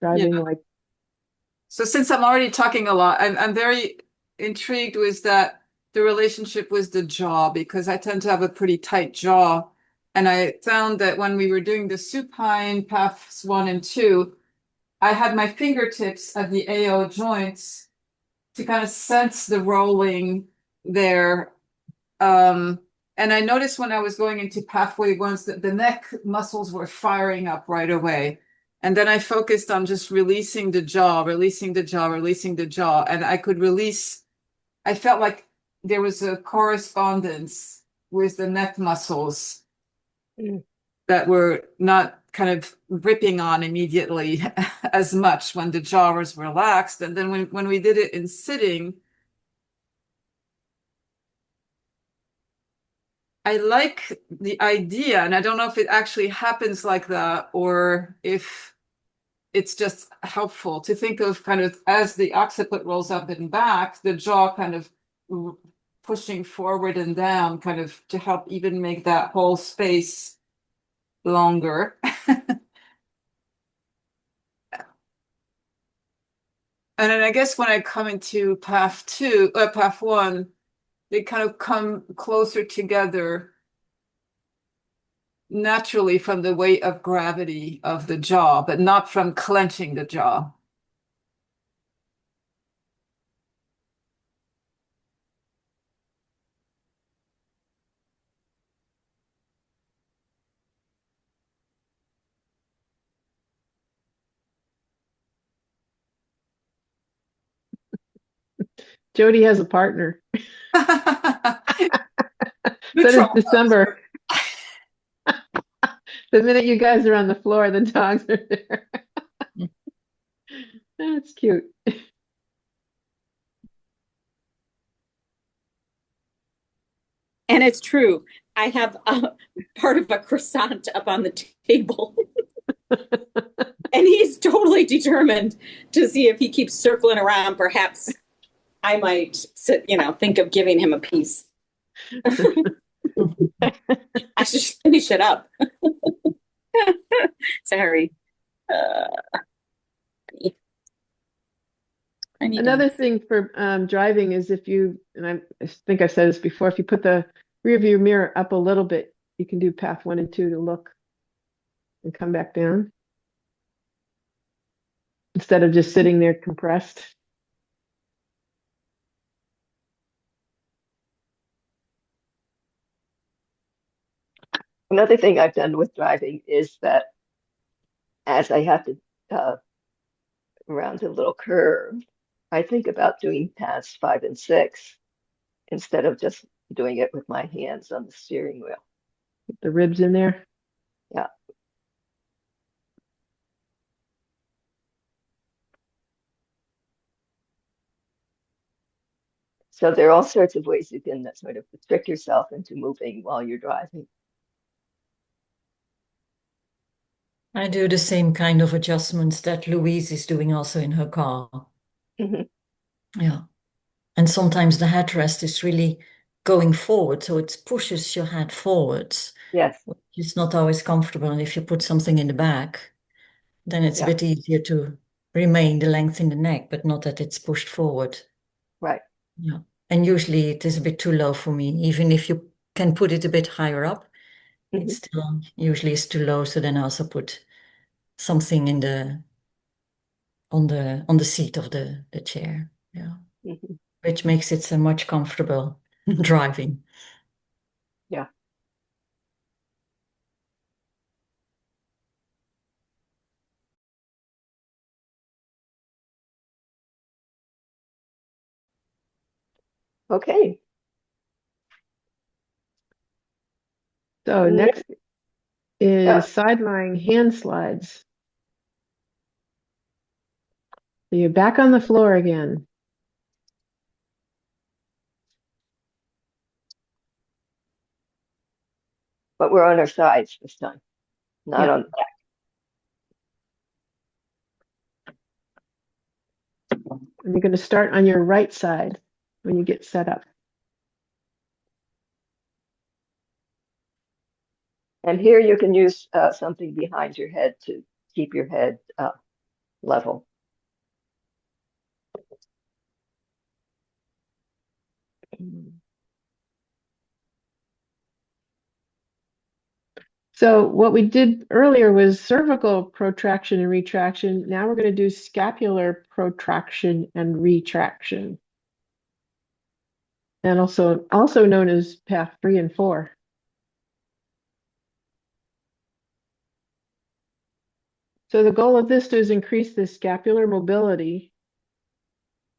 S4: driving
S5: Yeah.
S4: like.
S5: So since I'm already talking a lot, I'm very intrigued with that the relationship with the jaw because I tend to have a pretty tight jaw. And I found that when we were doing the supine paths 1 and 2, I had my fingertips at the AO joints to kind of sense the rolling there. And I noticed when I was going into pathway ones that the neck muscles were firing up right away. And then I focused on just releasing the jaw, releasing the jaw, releasing the jaw. And I could release, I felt like there was a correspondence with the neck muscles
S4: Mm.
S5: that were not kind of ripping on immediately as much when the jaw was relaxed. And then when we did it in sitting, I like the idea, and I don't know if it actually happens like that or if it's just helpful to think of kind of as the occiput rolls up and back, the jaw kind of pushing forward and down, kind of to help even make that whole space longer. And then I guess when I come into path 1, they kind of come closer together naturally from the weight of gravity of the jaw, but not from clenching the jaw.
S4: Jody has a partner. So does December. The minute you guys are on the floor, the dogs are there. That's cute.
S7: And it's true. I have a part of a croissant up on the table. And he's totally determined to see if he keeps circling around. Perhaps I might think of giving him a piece. I should just finish it up. Sorry.
S4: Another thing for driving is if you, and I think I've said this before, if you put the rear view mirror up a little bit, you can do path 1 and 2 to look and come back down instead of just sitting there compressed.
S1: Another thing I've done with driving is that as I have to round a little curve, I think about doing paths 5 and 6 instead of just doing it with my hands on the steering wheel.
S4: The ribs in there.
S1: Yeah. So there are all sorts of ways you can sort of trick yourself into moving while you're driving.
S6: I do the same kind of adjustments that Louise is doing also in her car.
S1: Mhm.
S6: Yeah. And sometimes the headrest is really going forward, so it pushes your head forwards,
S1: Yes.
S6: which is not always comfortable. And if you put something in the back, then it's a
S1: Yeah.
S6: bit easier to remain the length in the neck, but not that it's pushed forward.
S1: Right.
S6: Yeah. And usually it is a bit too low for me. Even if you can put it a bit higher up, it
S1: Mhm.
S6: still usually is too low. So then I also put something in the on the seat of the chair. Yeah.
S1: Mhm.
S6: Which makes it so much comfortable driving.
S1: Yeah. Okay.
S4: So next
S1: Yeah.
S4: is side lying hand slides. So you're back on the floor again.
S1: But we're on our sides this time, not
S4: Yeah.
S1: on the back.
S4: And you're going to start on your right side when you get set up.
S1: And here you can use something behind your head to keep your head level.
S4: So what we did earlier was cervical protraction and retraction. Now we're going to do scapular protraction and retraction. And also known as path 3 and 4. So the goal of this is increase the scapular mobility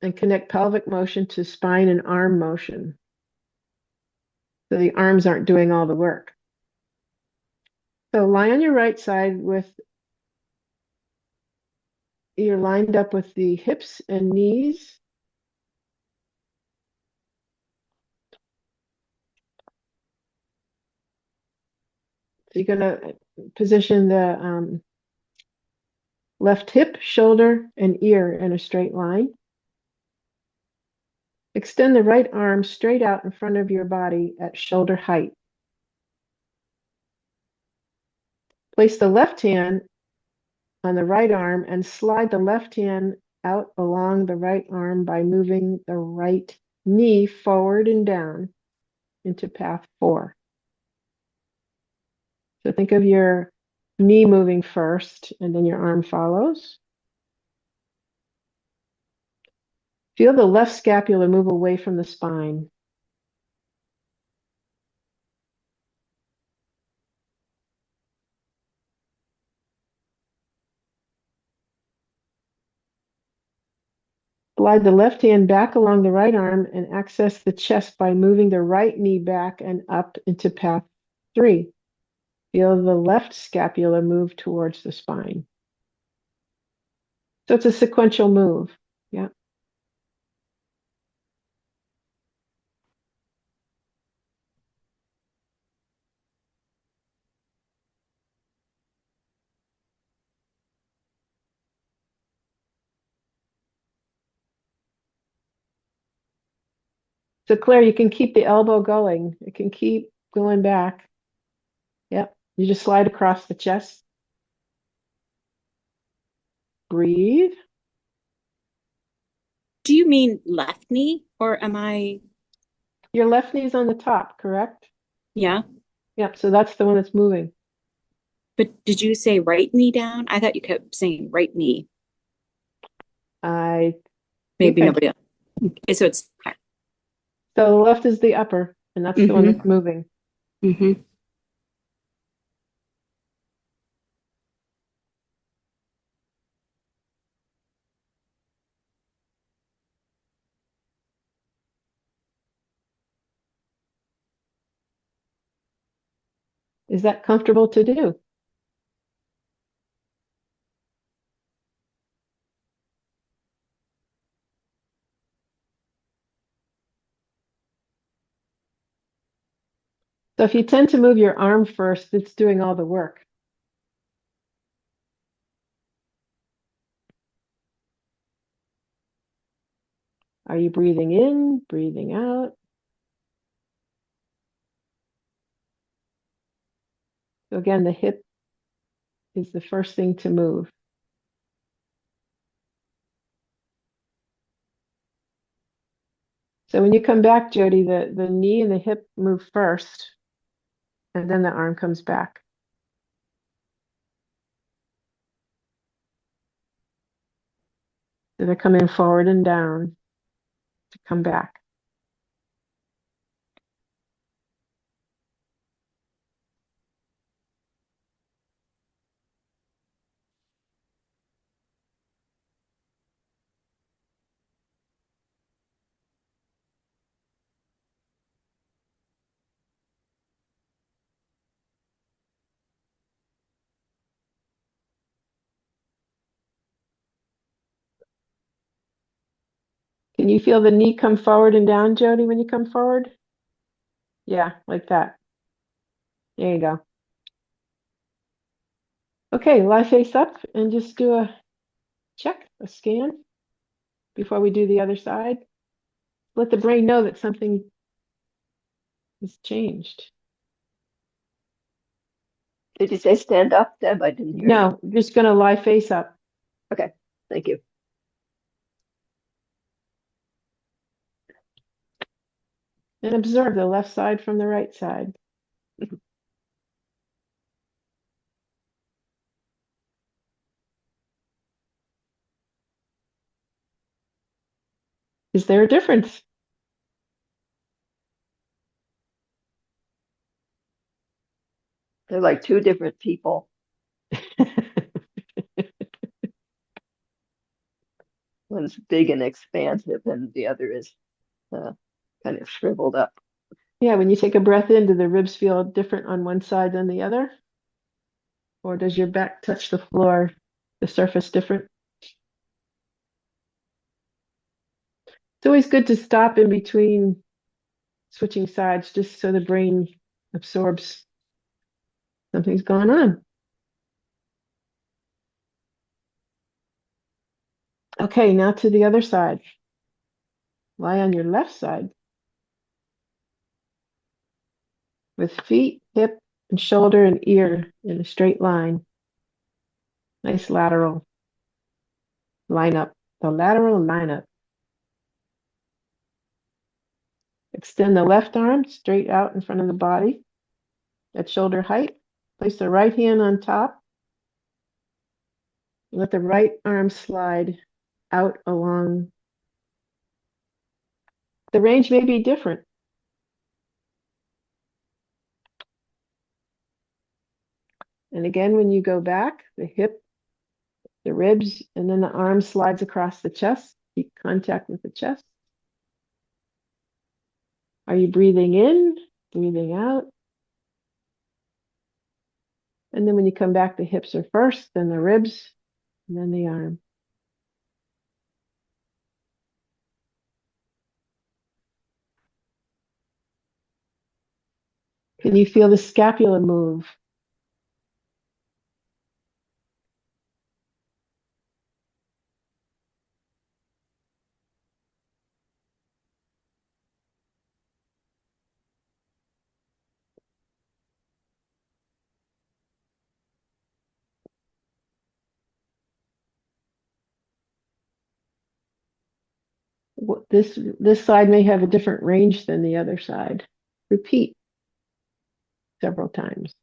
S4: and connect pelvic motion to spine and arm motion. So the arms aren't doing all the work. So lie on your right side with you're lined up with the hips and knees. So you're going to position the left hip, shoulder, and ear in a straight line. Extend the right arm straight out in front of your body at shoulder height. Place the left hand on the right arm and slide the left hand out along the right arm by moving the right knee forward and down into path 4. So think of your knee moving first and then your arm follows. Feel the left scapula move away from the spine. Slide the left hand back along the right arm and access the chest by moving the right knee back and up into path 3. Feel the left scapula move towards the spine. So it's a sequential move. Yeah. So Claire, you can keep the elbow going. It can keep going back. Yep. You just slide across the chest. Breathe.
S7: Do you mean left knee or am I?
S4: Your left knee's on the top, correct?
S7: Yeah.
S4: Yep. So that's the one that's moving.
S7: But did you say right knee down? I thought you kept saying right knee.
S4: I think
S7: Maybe
S4: I.
S7: nobody else. Okay, so it's.
S4: So the left is the upper, and that's the one that's moving.
S7: Mm-hmm.
S4: Is that comfortable to do? So if you tend to move your arm first, it's doing all the work. Are you breathing in, breathing out? So again, the hip is the first thing to move. So when you come back, Jody, the knee and the hip move first, and then the arm comes back. So they're coming forward and down to come back. Can you feel the knee come forward and down, Jody, when you come forward? Yeah, like that. There you go. Okay, lie face up and just do a check, a scan before we do the other side. Let the brain know that something has changed.
S1: Did you say stand up, Deb? I didn't hear you.
S4: No, I'm just going to lie face up.
S1: Okay, thank you.
S4: And observe the left side from the right side. Is there a difference?
S1: They're like two different people. One's big and expansive, and the other is kind of shriveled up.
S4: Yeah, when you take a breath in, do the ribs feel different on one side than the other? Or does your back touch the floor, the surface different? It's always good to stop in between switching sides just so the brain absorbs something's going on. Okay, now to the other side. Lie on your left side with feet, hip, and shoulder and ear in a straight line. Nice lateral lineup. The lateral lineup. Extend the left arm straight out in front of the body at shoulder height. Place the right hand on top. Let the right arm slide out along. The range may be different. And again, when you go back, the hip, the ribs, and then the arm slides across the chest. Keep contact with the chest. Are you breathing in, breathing out? And then when you come back, the hips are first, then the ribs, and then the arm. Can you feel the scapula move? This side may have a different range than the other side. Repeat several times.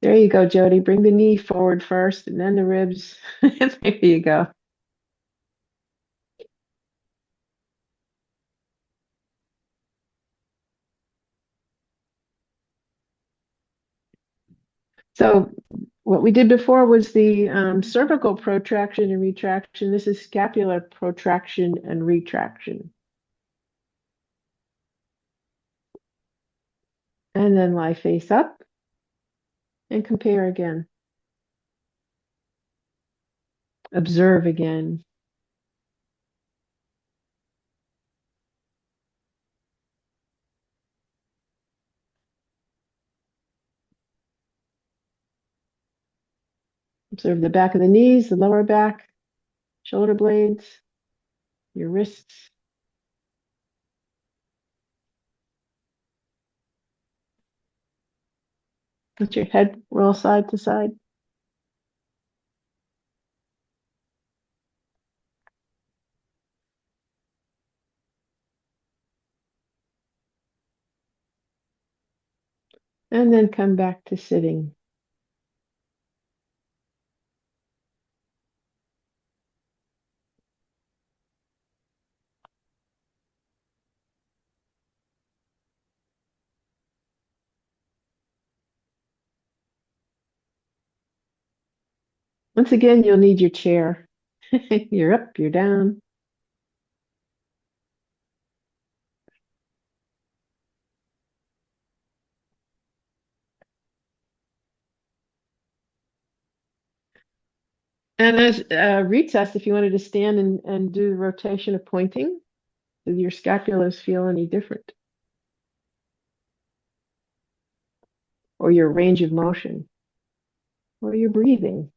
S4: There you go, Jody. Bring the knee forward first and then the ribs. There you go. So what we did before was the cervical protraction and retraction. This is scapular protraction and retraction. And then lie face up and compare again. Observe again. Observe the back of the knees, the lower back, shoulder blades, your wrists. Let your head roll side to side. And then come back to sitting. Once again, you'll need your chair. You're up, you're down. And as a retest, if you wanted to stand and do the rotation of pointing, do your scapulas feel any different? Or your range of motion? Or your breathing?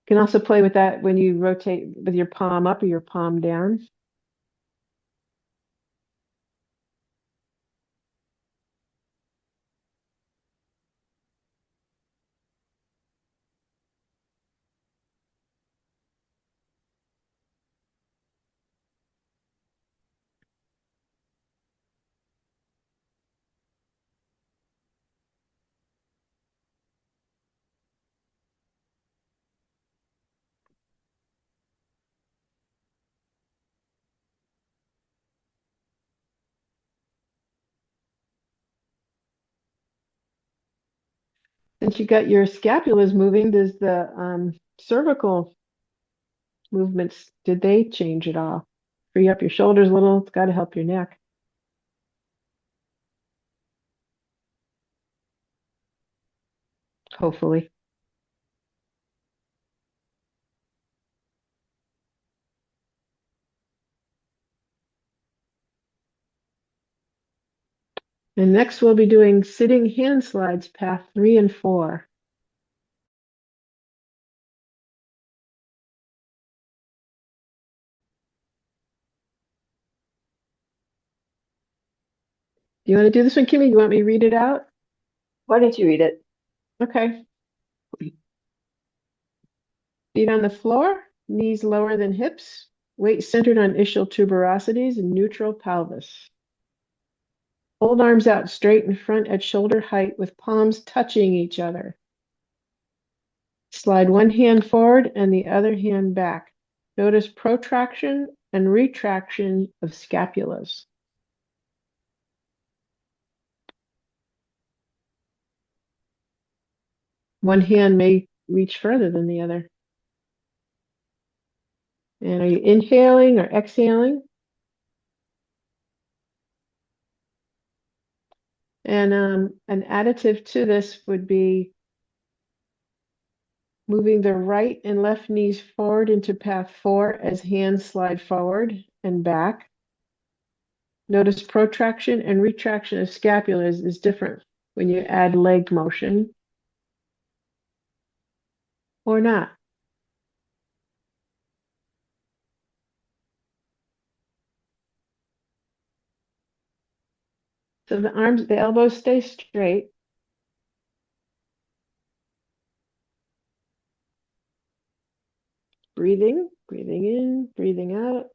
S4: You can also play with that when you rotate with your palm up or your palm down. Since you got your scapulas moving, does the cervical movements, did they change at all? Free up your shoulders a little, it's got to help your neck. Hopefully. And next we'll be doing sitting hand slides, path 3 and 4. Do you want to do this one, Kimmy? You want me to read it out?
S1: Why don't you read it?
S4: Okay. Feet on the floor, knees lower than hips, weight centered on ischial tuberosities and neutral pelvis. Hold arms out straight in front at shoulder height with palms touching each other. Slide one hand forward and the other hand back. Notice protraction and retraction of scapulas. One hand may reach further than the other. And are you inhaling or exhaling? And an additive to this would be moving the right and left knees forward into path 4 as hands slide forward and back. Notice protraction and retraction of scapulas is different when you add leg motion or not. So the arms, the elbows stay straight. Breathing in, breathing out.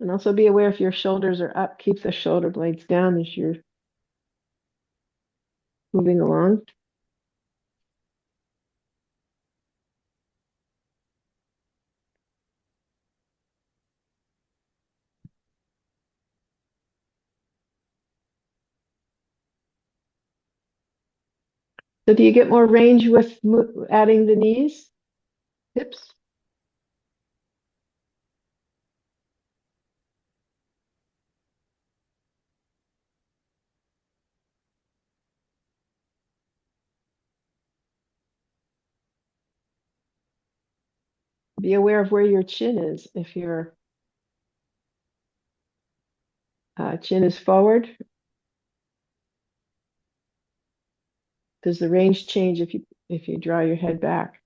S4: And also be aware if your shoulders are up, keep the shoulder blades down as you're moving along. So do you get more range with adding the knees, hips? Be aware of where your chin is. If your chin is forward, does the range change if you draw your head back?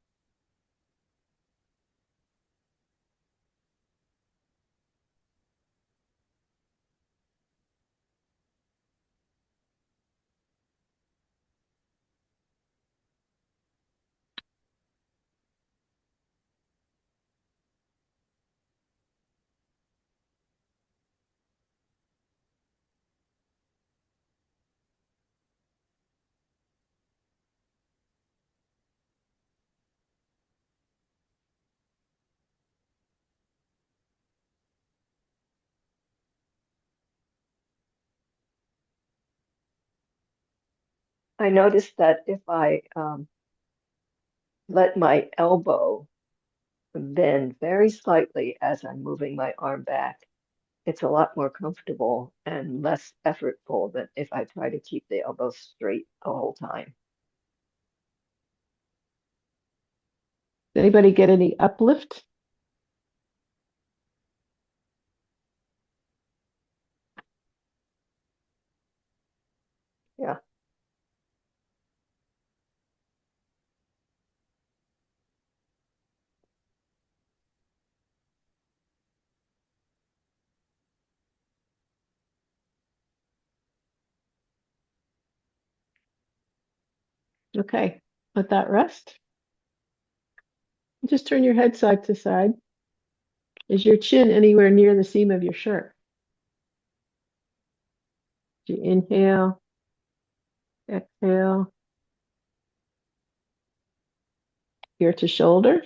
S4: I noticed that if I let my elbow bend very slightly as I'm moving my arm back, it's a lot more comfortable and less effortful than if I try to keep the elbow straight the whole time. Anybody get any uplift? Yeah. Okay, let that rest. Just turn your head side to side. Is your chin anywhere near the seam of your shirt? You inhale, exhale, ear to shoulder.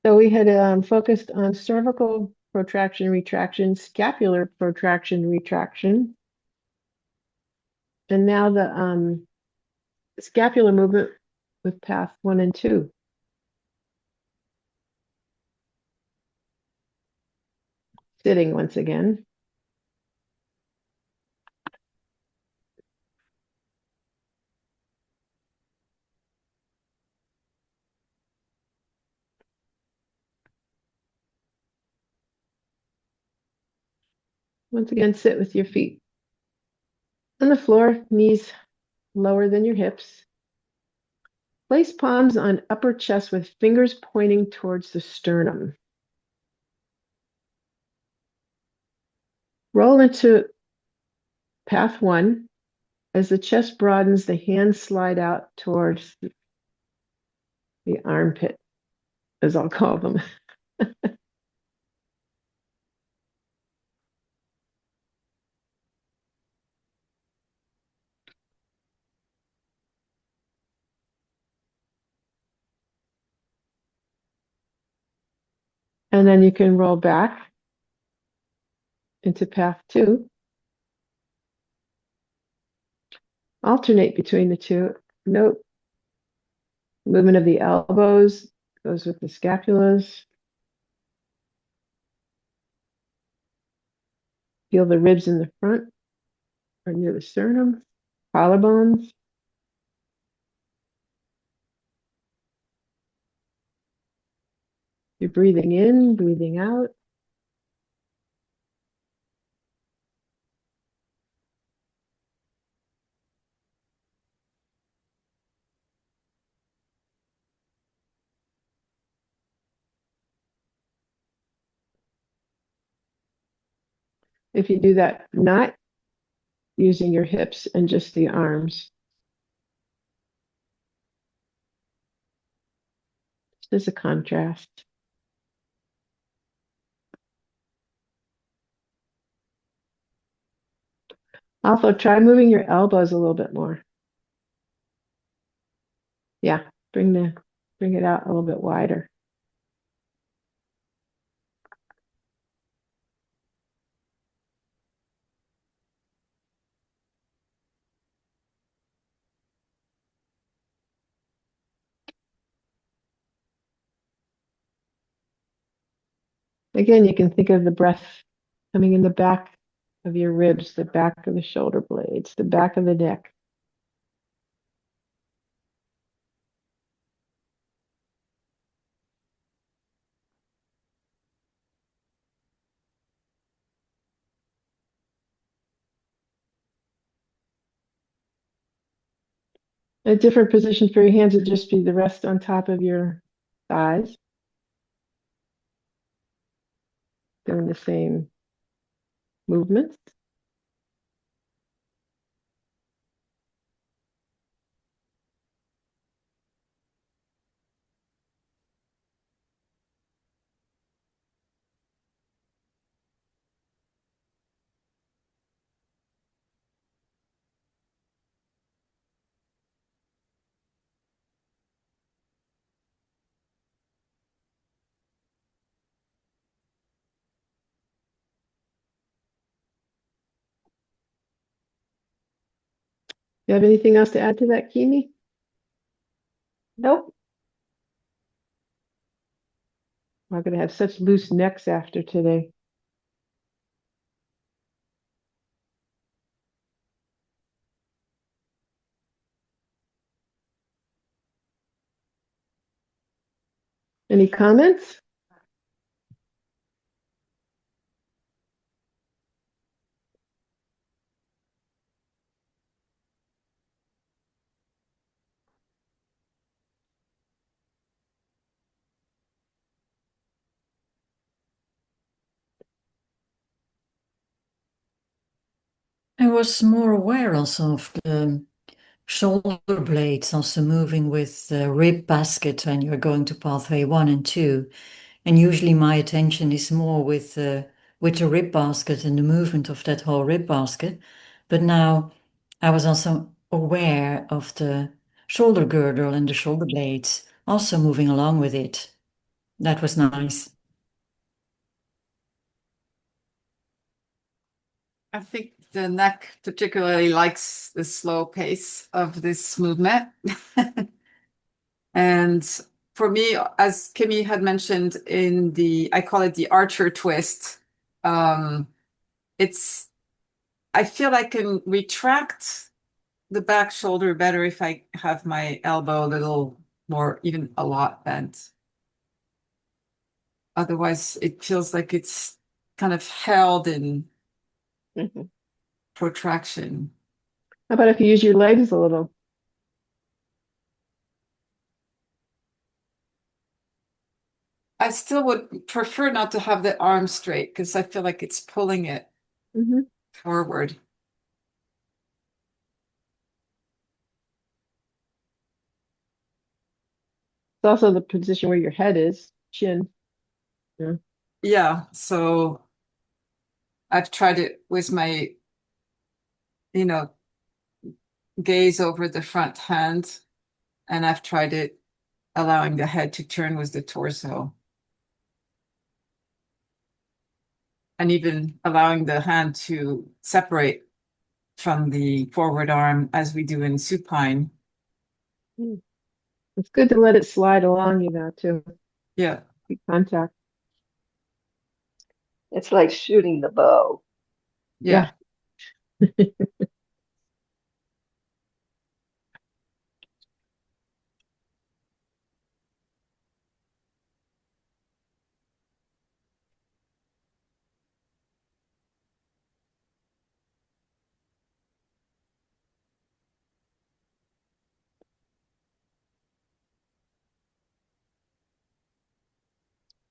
S4: So we had focused on cervical protraction, retraction, scapular protraction, retraction, and now the scapular movement with path 1 and 2. Sitting once again. Once again, sit with your feet on the floor, knees lower than your hips. Place palms on upper chest with fingers pointing towards the sternum. Roll into path 1. As the chest broadens, the hands slide out towards the armpit, as I'll call them. And then you can roll back into path 2. Alternate between the two. Note movement of the elbows goes with the scapulas. Feel the ribs in the front or near the sternum, collarbones. You're breathing in, breathing out. if you do that, not using your hips and just the arms. There's a contrast. Also, try moving your elbows a little bit more. Yeah, bring it out a little bit wider. Again, you can think of the breath coming in the back of your ribs, the back of the shoulder blades, the back of the neck. A different position for your hands would just be the rest on top of your thighs. Doing the same movements. You have anything else to add to that, Kimi? Nope. I'm going to have such loose necks after today. Any comments?
S6: I was more aware also of the shoulder blades also moving with the rib basket when you're going to pathway 1 and 2. And usually my attention is more with the rib basket and the movement of that whole rib basket. But now I was also aware of the shoulder girdle and the shoulder blades also moving along with it. That was nice.
S5: I think the neck particularly likes the slow pace of this movement. And for me, as Kimmy had mentioned in I call it the archer twist, it's, I feel I can retract the back shoulder better if I have my elbow a little more, even a lot bent. Otherwise, it feels like it's kind of held in protraction.
S4: How about if you use your legs a little?
S5: I still would prefer not to have the arm straight because I feel like it's pulling it forward. It's
S4: also the position where your head is, chin. Yeah.
S5: Yeah, so I've tried it with my, gaze over the front hand, and I've tried it allowing the head to turn with the torso. And even allowing the hand to separate from the forward arm as we do in supine.
S4: It's good to let it slide along, too.
S5: Yeah.
S4: Keep contact.
S1: It's like shooting the bow.
S5: Yeah.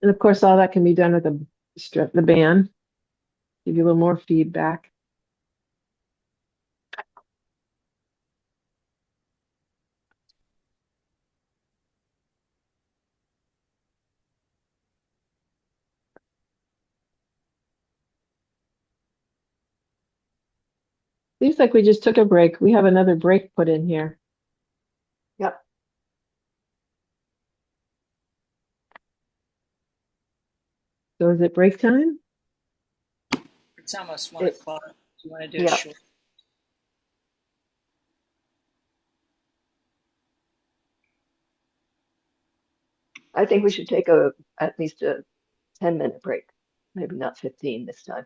S4: And of course, all that can be done with the band. Give you a little more feedback. Seems like we just took a break. We have another break put in here.
S1: Yep.
S4: So is it break time?
S3: It's almost 1 o'clock. Do you want to do a
S1: Yeah.
S3: short?
S1: I think we should take at least a 10-minute break. Maybe not 15 this time.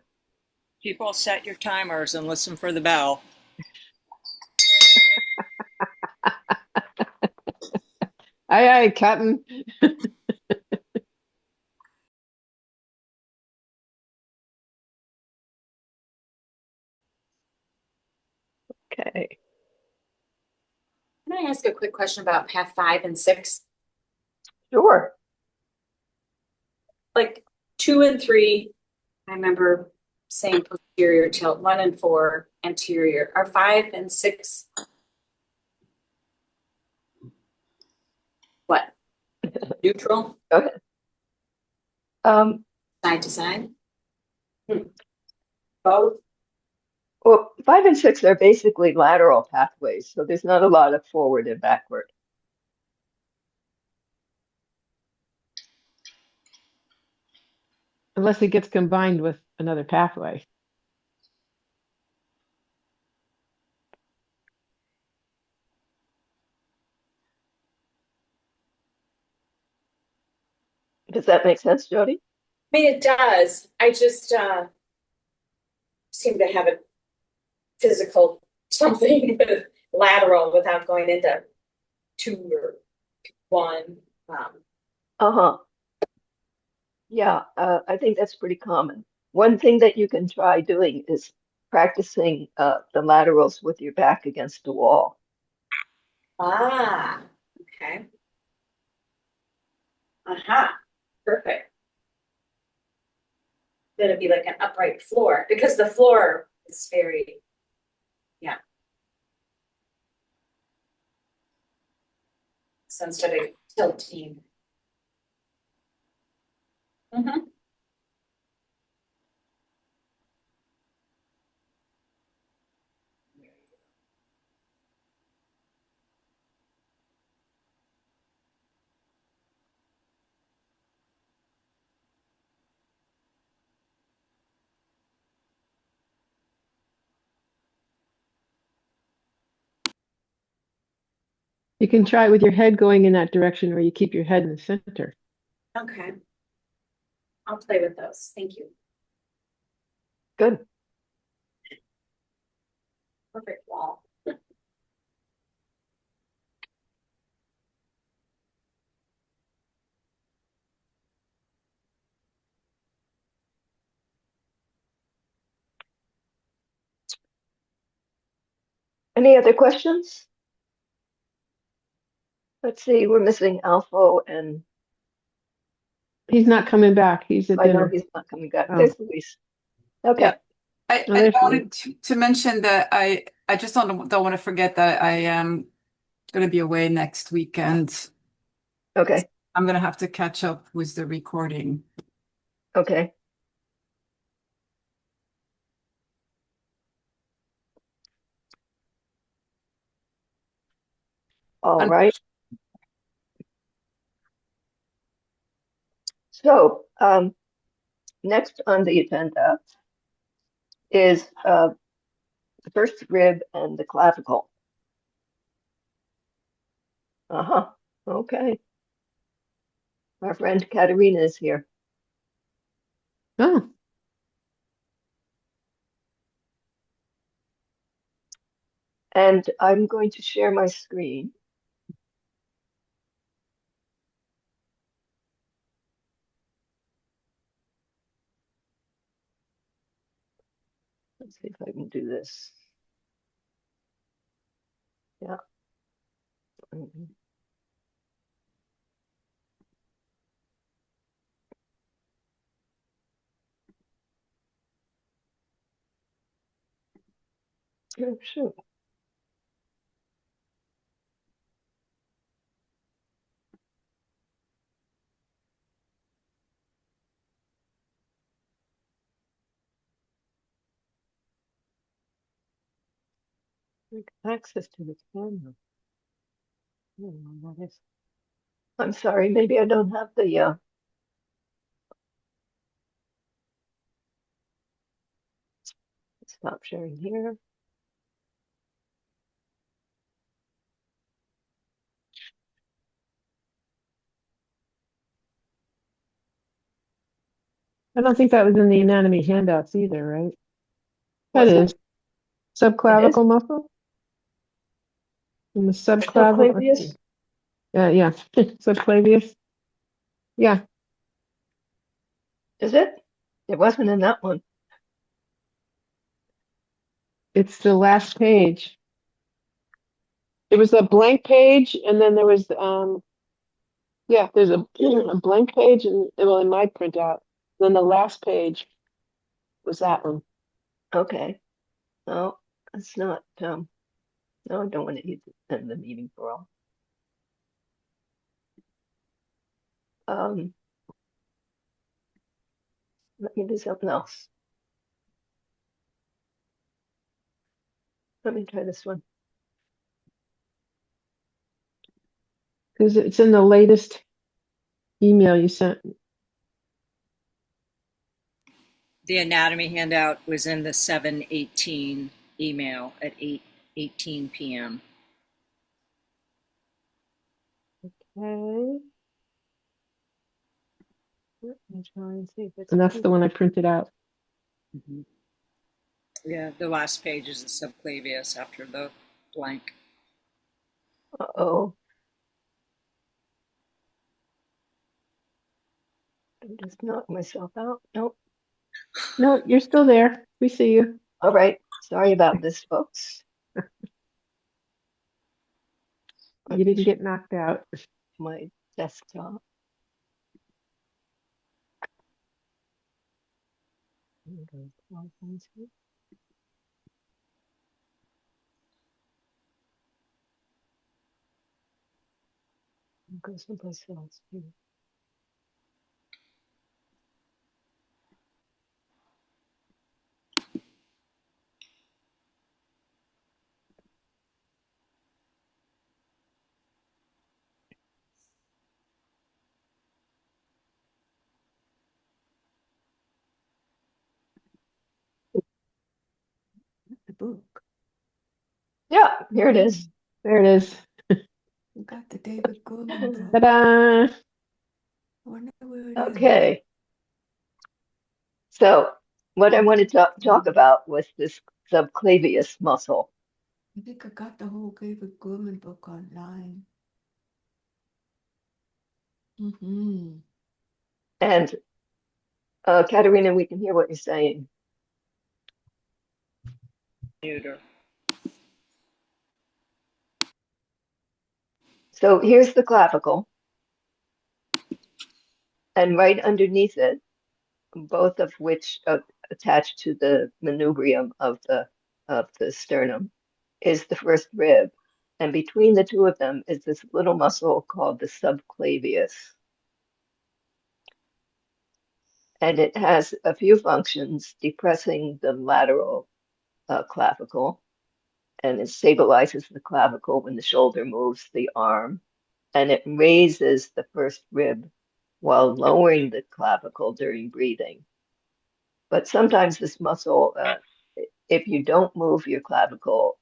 S3: People set your timers and listen for the bell.
S4: Aye, aye, Captain.
S1: Okay.
S7: Can I ask a quick question about path 5 and 6?
S1: Sure.
S7: Like 2 and 3, I remember saying posterior tilt. 1 and 4, anterior. Are 5 and 6 what? Neutral?
S1: Go ahead.
S7: Side to side? Both?
S1: Well, 5 and 6 are basically lateral pathways, so there's not a lot of forward and backward.
S4: Unless it gets combined with another pathway.
S1: Does that make sense, Jody?
S7: I mean, it does. I just seem to have a physical something with lateral without going into 2 or 1.
S1: Uh-huh. Yeah, I think that's pretty common. One thing that you can try doing is practicing the laterals with your back against the wall.
S7: Ah, okay. Perfect. Then it'd be like an upright floor because the floor is very, yeah. So instead of tilting.
S4: You can try it with your head going in that direction, or you keep your head in the center.
S7: Okay. I'll play with those. Thank you.
S1: Good.
S7: Perfect wall.
S1: Any other questions? Let's see, we're missing Alpha, and
S4: He's not coming back. He's at
S1: I know
S4: dinner.
S1: he's not coming back.
S4: Oh.
S1: There's Luis. Okay.
S5: Yeah. I
S4: there's
S5: wanted to mention that I just don't want to forget that I am going to be away next weekend.
S1: Okay.
S5: I'm going to have to catch up with the recording.
S1: Okay. All right. So next on the agenda is the first rib and the clavicle. Uh-huh. Okay. Our friend Katerina is here.
S4: Oh,
S1: And I'm going to share my screen. Let's see if I can do this. Yeah. Oh, shoot.
S4: Access to the camera. I don't know what that is.
S1: I'm sorry, maybe I don't have the stop sharing here.
S4: I don't think that was in the anatomy handouts either, right? That
S1: Wasn't
S4: is subclavicle muscle in the
S1: subclavius?
S4: subclavicle. Yeah, subclavius. Yeah,
S1: Is it? It wasn't in that one.
S4: it's the last page. It was a blank page, and then there was yeah, there's a, a blank page, and well, in my printout, then the last page was that one.
S1: Okay. No, it's not. No, I don't want to use it in the meeting for all. Um, Let me do something else. Let me try this one.
S4: Because it's in the latest email you sent.
S3: The anatomy handout was in the 7/18 email at 8:18 p.m.
S4: Okay. Let me try and see if it's. And that's the one I printed out.
S3: Mm-hmm. Yeah, the last page is the subclavius after the blank.
S1: Uh-oh. I just knocked myself out. Nope.
S4: No, you're still there. We see you.
S1: All right. Sorry about this, folks.
S4: You didn't get knocked out.
S1: My desktop. Go someplace else.
S8: The book.
S1: Yeah, here it is.
S4: There it is.
S8: We got the David Gorman book.
S4: Ta-da!
S8: I wonder where it is.
S1: Okay. So what I wanted to talk about was this subclavius muscle.
S8: I think I got the whole David Gorman book online. Mm-hmm.
S1: And Katerina, we can hear what you're saying.
S3: Neuter.
S1: So here's the clavicle, and right underneath it, both of which attach to the manubrium of the sternum, is the first rib. And between the two of them is this little muscle called the subclavius. And it has a few functions, depressing the lateral clavicle, and it stabilizes the clavicle when the shoulder moves the arm, and it raises the first rib while lowering the clavicle during breathing. But sometimes this muscle, if you don't move your clavicle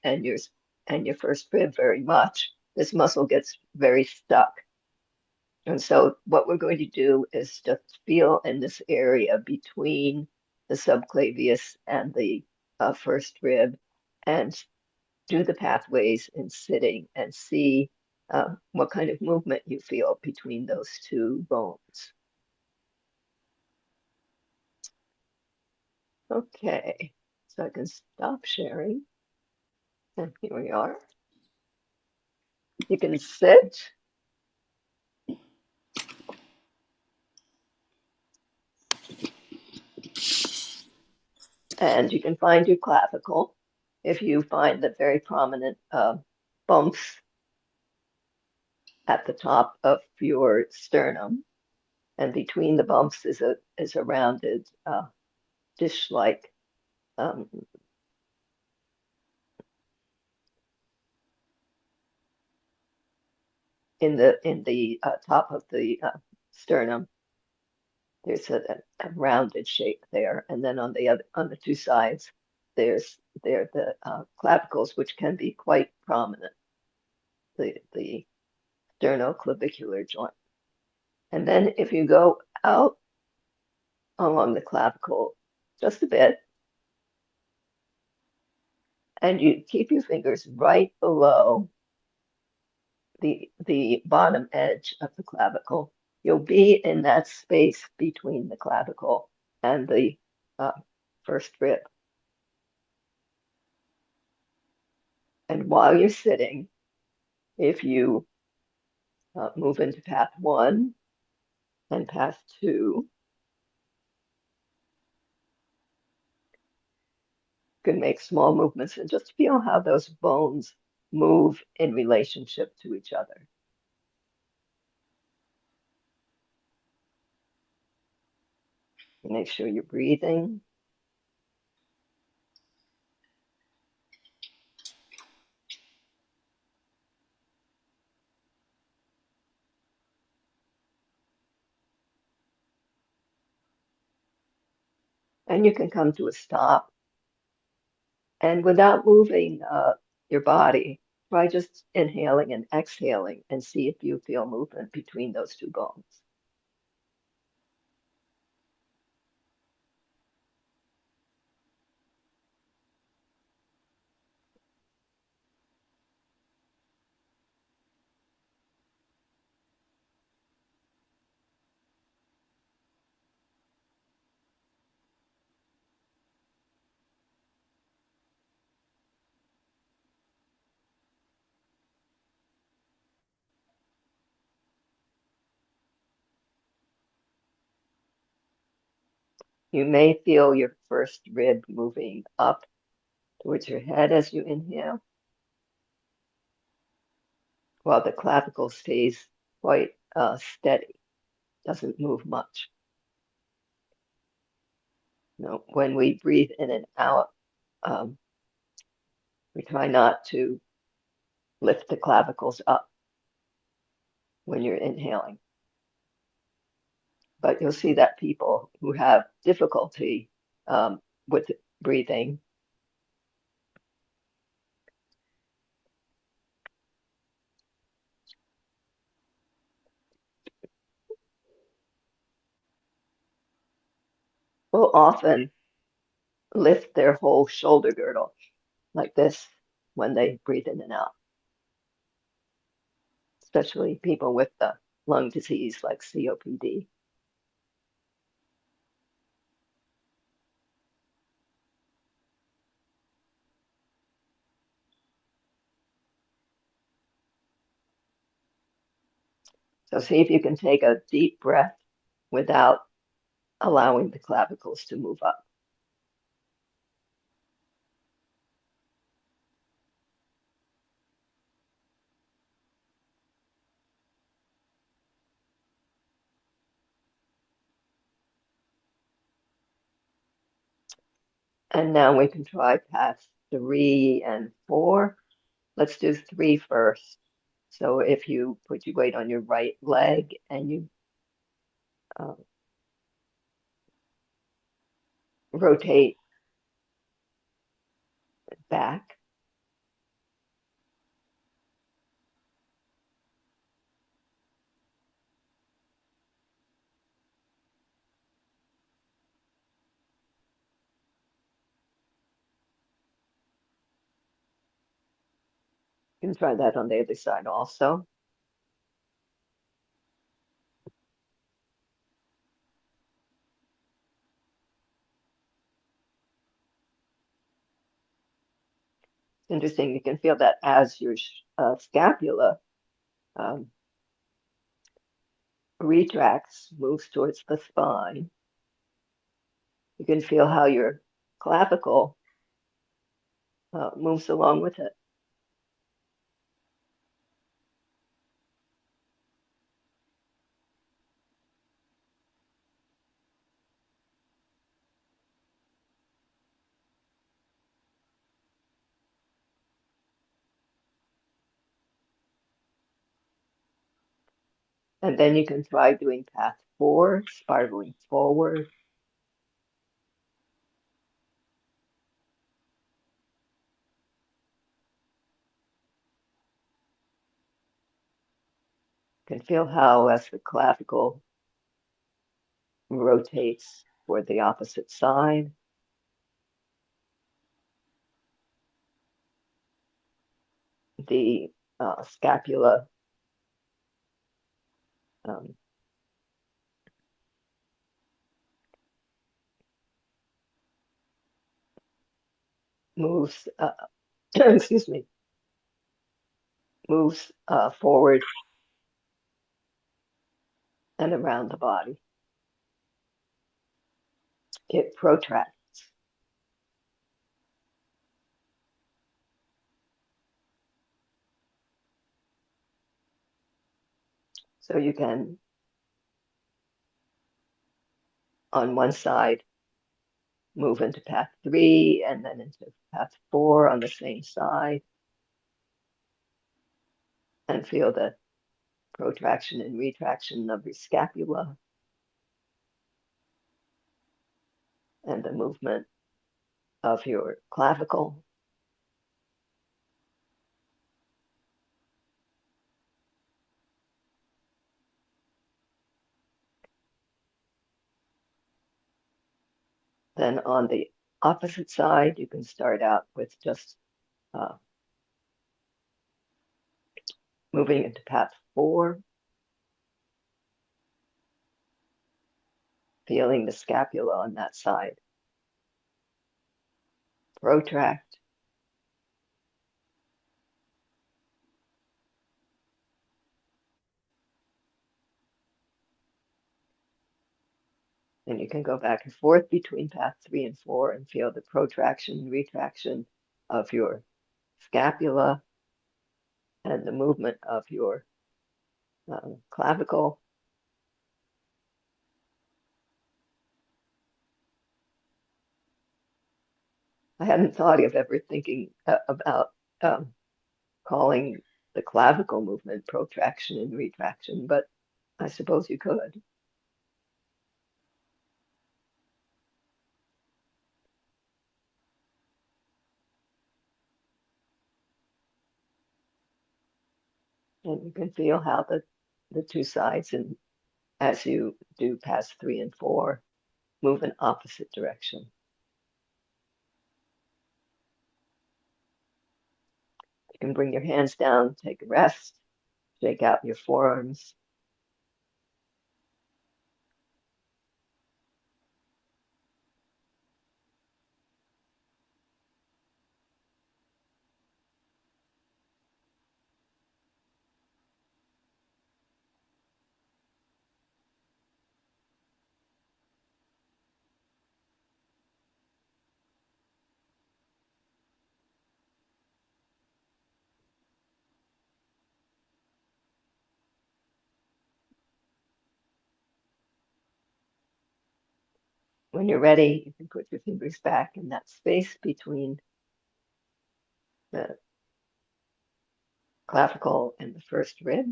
S1: and your first rib very much, this muscle gets very stuck. And so what we're going to do is just feel in this area between the subclavius and the first rib and do the pathways in sitting and see what kind of movement you feel between those two bones. Okay, so I can stop sharing. And here we are. You can sit. And you can find your clavicle. if you find the very prominent bumps at the top of your sternum, and between the bumps is a rounded dish-like in the top of the sternum. There's a rounded shape there, and then on the two sides, there's the clavicles, which can be quite prominent. The sternoclavicular joint, and then if you go out along the clavicle just a bit, and you keep your fingers right below the bottom edge of the clavicle, you'll be in that space between the clavicle and the first rib. And while you're sitting, if you move into path 1 and path 2, you can make small movements and just feel how those bones move in relationship to each other. Make sure you're breathing. And you can come to a stop. And without moving your body, try just inhaling and exhaling and see if you feel movement between those two bones. You may feel your first rib moving up towards your head as you inhale, while the clavicle stays quite steady, doesn't move much. Now, when we breathe in and out, we try not to lift the clavicles up when you're inhaling. But you'll see that people who have difficulty with breathing will often lift their whole shoulder girdle like this when they breathe in and out, especially people with the lung disease like COPD. So see if you can take a deep breath without allowing the clavicles to move up. And now we can try paths 3 and 4. Let's do 3 first. So if you put your weight on your right leg and you rotate back, you can try that on the other side also. It's interesting, you can feel that as your scapula retracts, moves towards the spine. You can feel how your clavicle moves along with it. And then you can try doing path 4, spiraling forward. You can feel how as the clavicle rotates toward the opposite side, the scapula um, moves, excuse me, moves forward and around the body. It protracts. So you can, on one side, move into path 3 and then into path 4 on the same side, and feel the protraction and retraction of your scapula and the movement of your clavicle. Then on the opposite side, you can start out with just moving into path 4, feeling the scapula on that side protract. And you can go back and forth between path 3 and 4 and feel the protraction and retraction of your scapula and the movement of your clavicle. I hadn't thought of ever thinking about calling the clavicle movement protraction and retraction, but I suppose you could. And you can feel how the two sides, and as you do past 3 and 4, move in opposite direction. You can bring your hands down, take a rest, shake out your forearms. When you're ready, you can put your fingers back in that space between the clavicle and the first rib.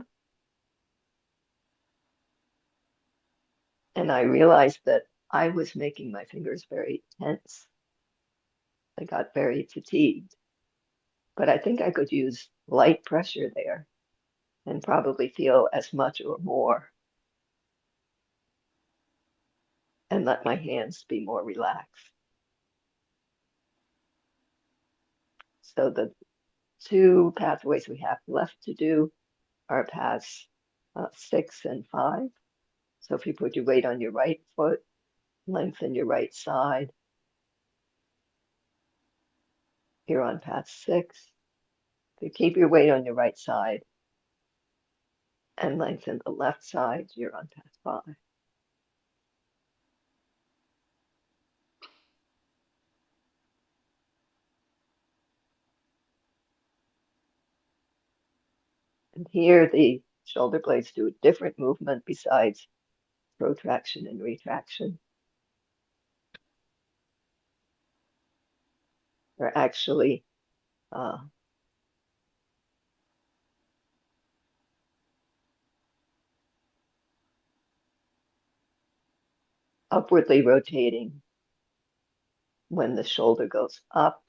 S1: And I realized that I was making my fingers very tense. I got very fatigued, but I think I could use light pressure there and probably feel as much or more and let my hands be more relaxed. So the two pathways we have left to do are paths 6 and 5. So if you put your weight on your right foot, lengthen your right side. Here on path 6. If you keep your weight on your right side and lengthen the left side, you're on path 5. And here the shoulder blades do a different movement besides protraction and retraction. They're actually upwardly rotating when the shoulder goes up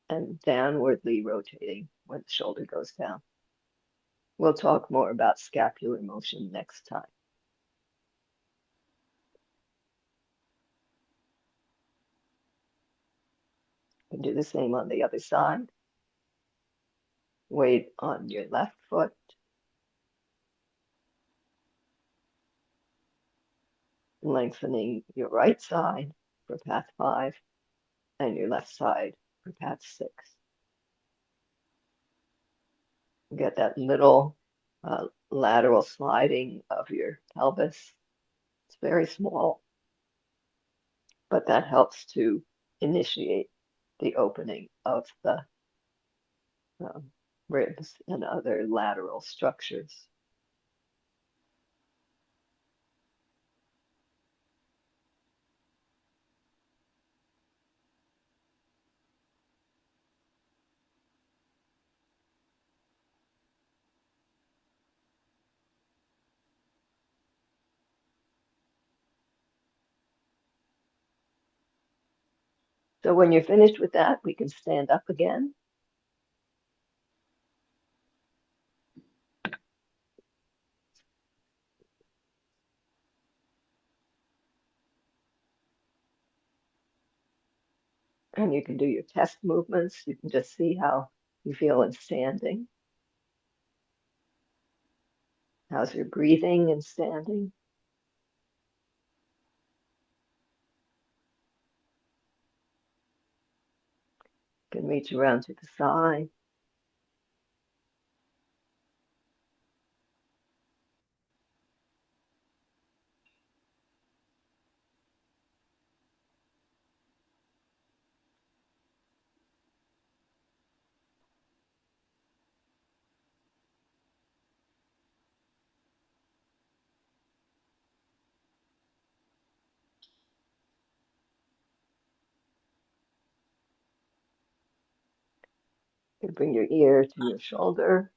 S1: and downwardly rotating when the shoulder goes down. We'll talk more about scapular motion next time. You can do the same on the other side. Weight on your left foot. Lengthening your right side for path 5 and your left side for path 6. Get that little lateral sliding of your pelvis. It's very small, but that helps to initiate the opening of the ribs and other lateral structures. So when you're finished with that, we can stand up again. And you can do your test movements. You can just see how you feel in standing. How's your breathing in standing? You can reach around to the side. You can bring your ear to your shoulder.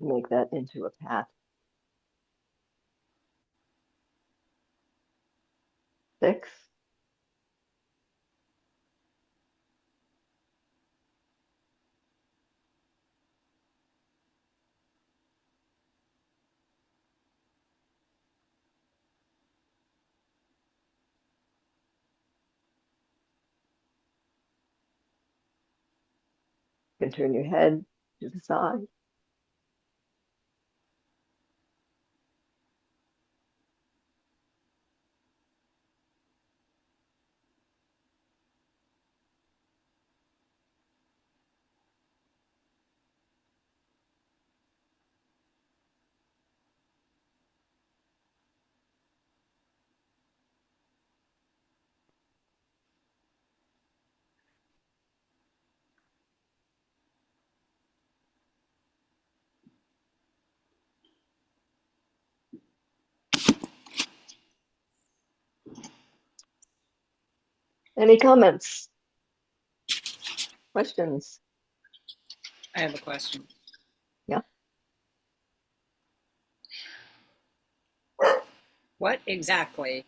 S1: Make that into a path 6. You can turn your head to the side. Any comments? Questions?
S3: I have a question.
S1: Yeah.
S3: What exactly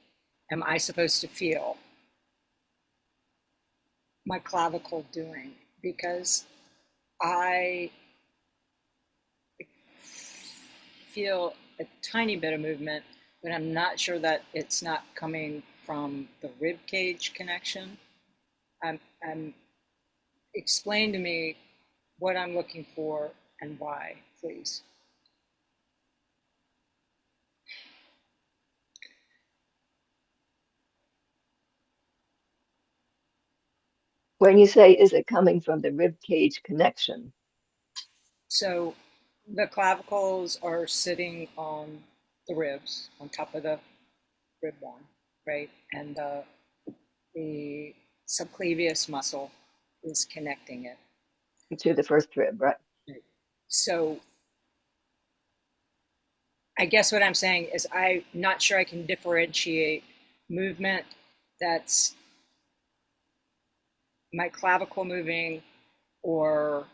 S3: am I supposed to feel my clavicle doing? Because I feel a tiny bit of movement, but I'm not sure that it's not coming from the rib cage connection. I'm explain to me what I'm looking for and why, please.
S1: When you say, is it coming from the rib cage connection?
S3: So the clavicles are sitting on the ribs, on top of the rib bone, right? And the subclavius muscle is connecting it.
S1: To the first rib, right?
S3: So I guess what I'm saying is I'm not sure I can differentiate movement that's my clavicle moving or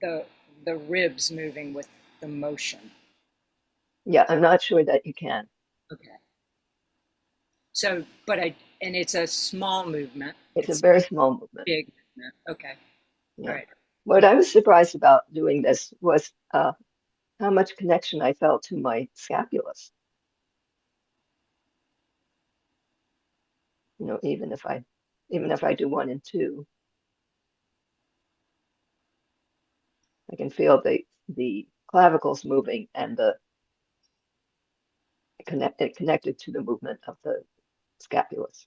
S3: the the ribs moving with the motion.
S1: Yeah, I'm not sure that you can.
S3: Okay. So, but and it's a small movement.
S1: It's a
S3: It's
S1: very small movement.
S3: big movement. Okay. All
S1: Yeah.
S3: right.
S1: What I was surprised about doing this was how much connection I felt to my scapulus. You know, even if I do 1 and 2, I can feel the clavicles moving and the it connected to the movement of the scapulus.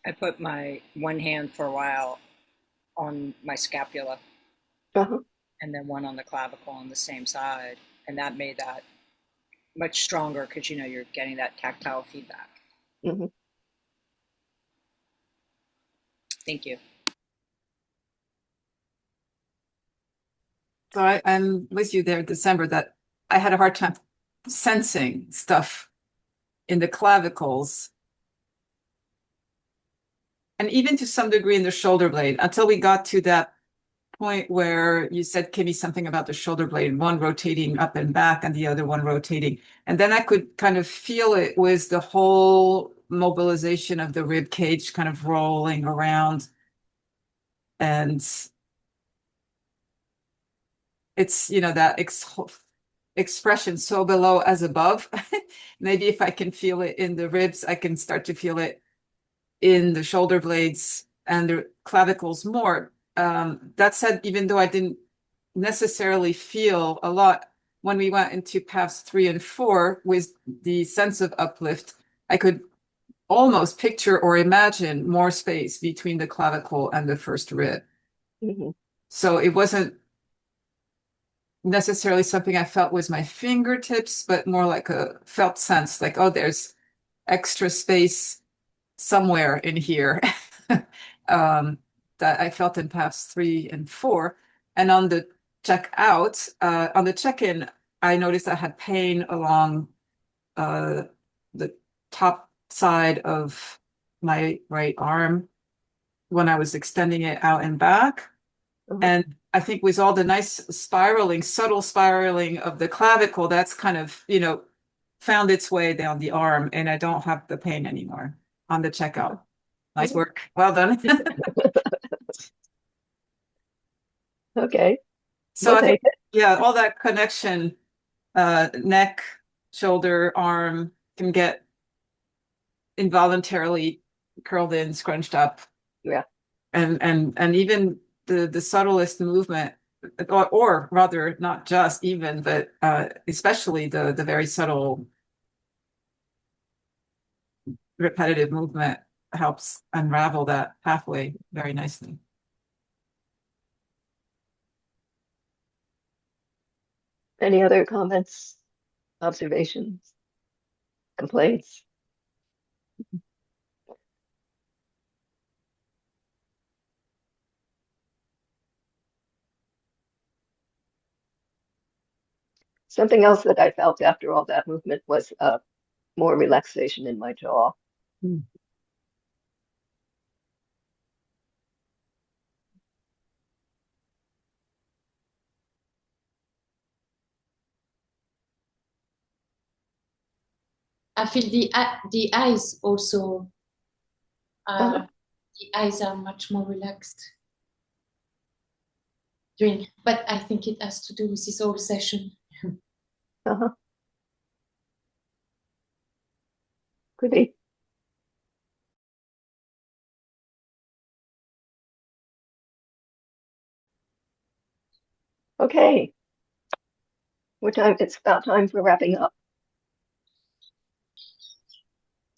S3: I put my one hand for a while on my scapula
S1: Uh-huh.
S3: and then one on the clavicle on the same side, and that made that much stronger because you know you're getting that tactile feedback.
S1: Hmm.
S3: Thank you.
S5: So I'm with you there, December, that I had a hard time sensing stuff in the clavicles and even to some degree in the shoulder blade until we got to that point where you said, Kimmy, something about the shoulder blade, one rotating up and back and the other one rotating. And then I could kind of feel it was the whole mobilization of the rib cage kind of rolling around. And it's, you know, that expression, so below as above. Maybe if I can feel it in the ribs, I can start to feel it in the shoulder blades and the clavicles more. That said, even though I didn't necessarily feel a lot when we went into paths 3 and 4 with the sense of uplift, I could almost picture or imagine more space between the clavicle and the first rib.
S1: Hmm.
S5: So it wasn't necessarily something I felt was my fingertips, but more like a felt sense, like, oh, there's extra space somewhere in here. That I felt in paths 3 and 4. And on the on the check-in, I noticed I had pain along uh, the top side of my right arm when I was extending it out and back.
S1: Uh-huh.
S5: And I think with all the nice spiraling, subtle spiraling of the clavicle, that's kind of, you know, found its way down the arm, and I don't have the pain anymore on the checkout. Nice work. Well done.
S1: Okay,
S5: So
S1: we'll
S5: I think,
S1: take it.
S5: yeah, all that connection, neck, shoulder, arm can get involuntarily curled in, scrunched up,
S1: Yeah.
S5: and even the subtlest movement, or rather not just even, but especially the very subtle repetitive movement helps unravel that pathway very nicely.
S1: Any other comments, observations, complaints? Something else that I felt after all that movement was more relaxation in my jaw.
S5: Mm.
S2: I feel the eyes also.
S1: Uh-huh.
S2: The eyes are much more relaxed during, but I think it has to do with this whole session.
S1: Uh-huh. Could be. Okay. What time? It's about time for wrapping up.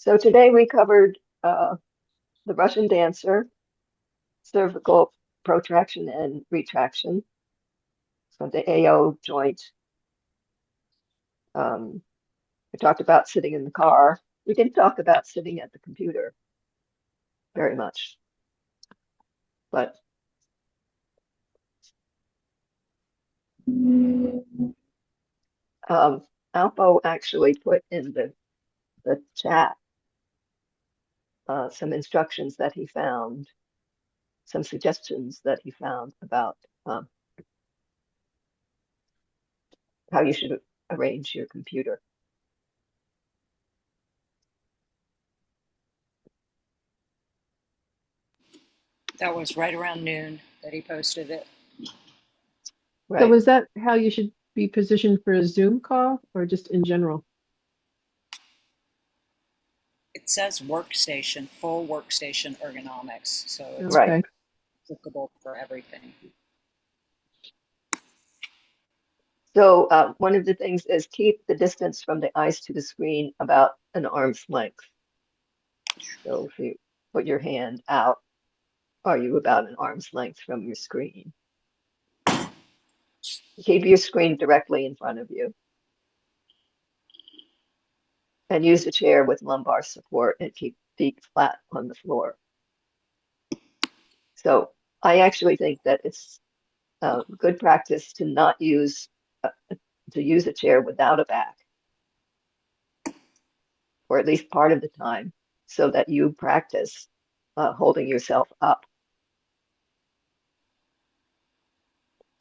S1: So today we covered the Russian dancer, cervical protraction and retraction, so the AO joint. We talked about sitting in the car. We didn't talk about sitting at the computer very much, but Alpo actually put in the chat some instructions that he found, some suggestions that he found about how you should arrange your computer.
S3: That was right around noon that he posted it.
S4: So
S1: Right.
S4: was that how you should be positioned for a Zoom call or just in general?
S3: It says workstation, full workstation ergonomics, so it's
S1: Right.
S4: Okay.
S3: applicable for everything.
S1: So one of the things is keep the distance from the eyes to the screen about an arm's length. So if you put your hand out, are you about an arm's length from your screen? Keep your screen directly in front of you. And use a chair with lumbar support and keep feet flat on the floor. So I actually think that it's good practice to not use to use a chair without a back, or at least part of the time, so that you practice holding yourself up.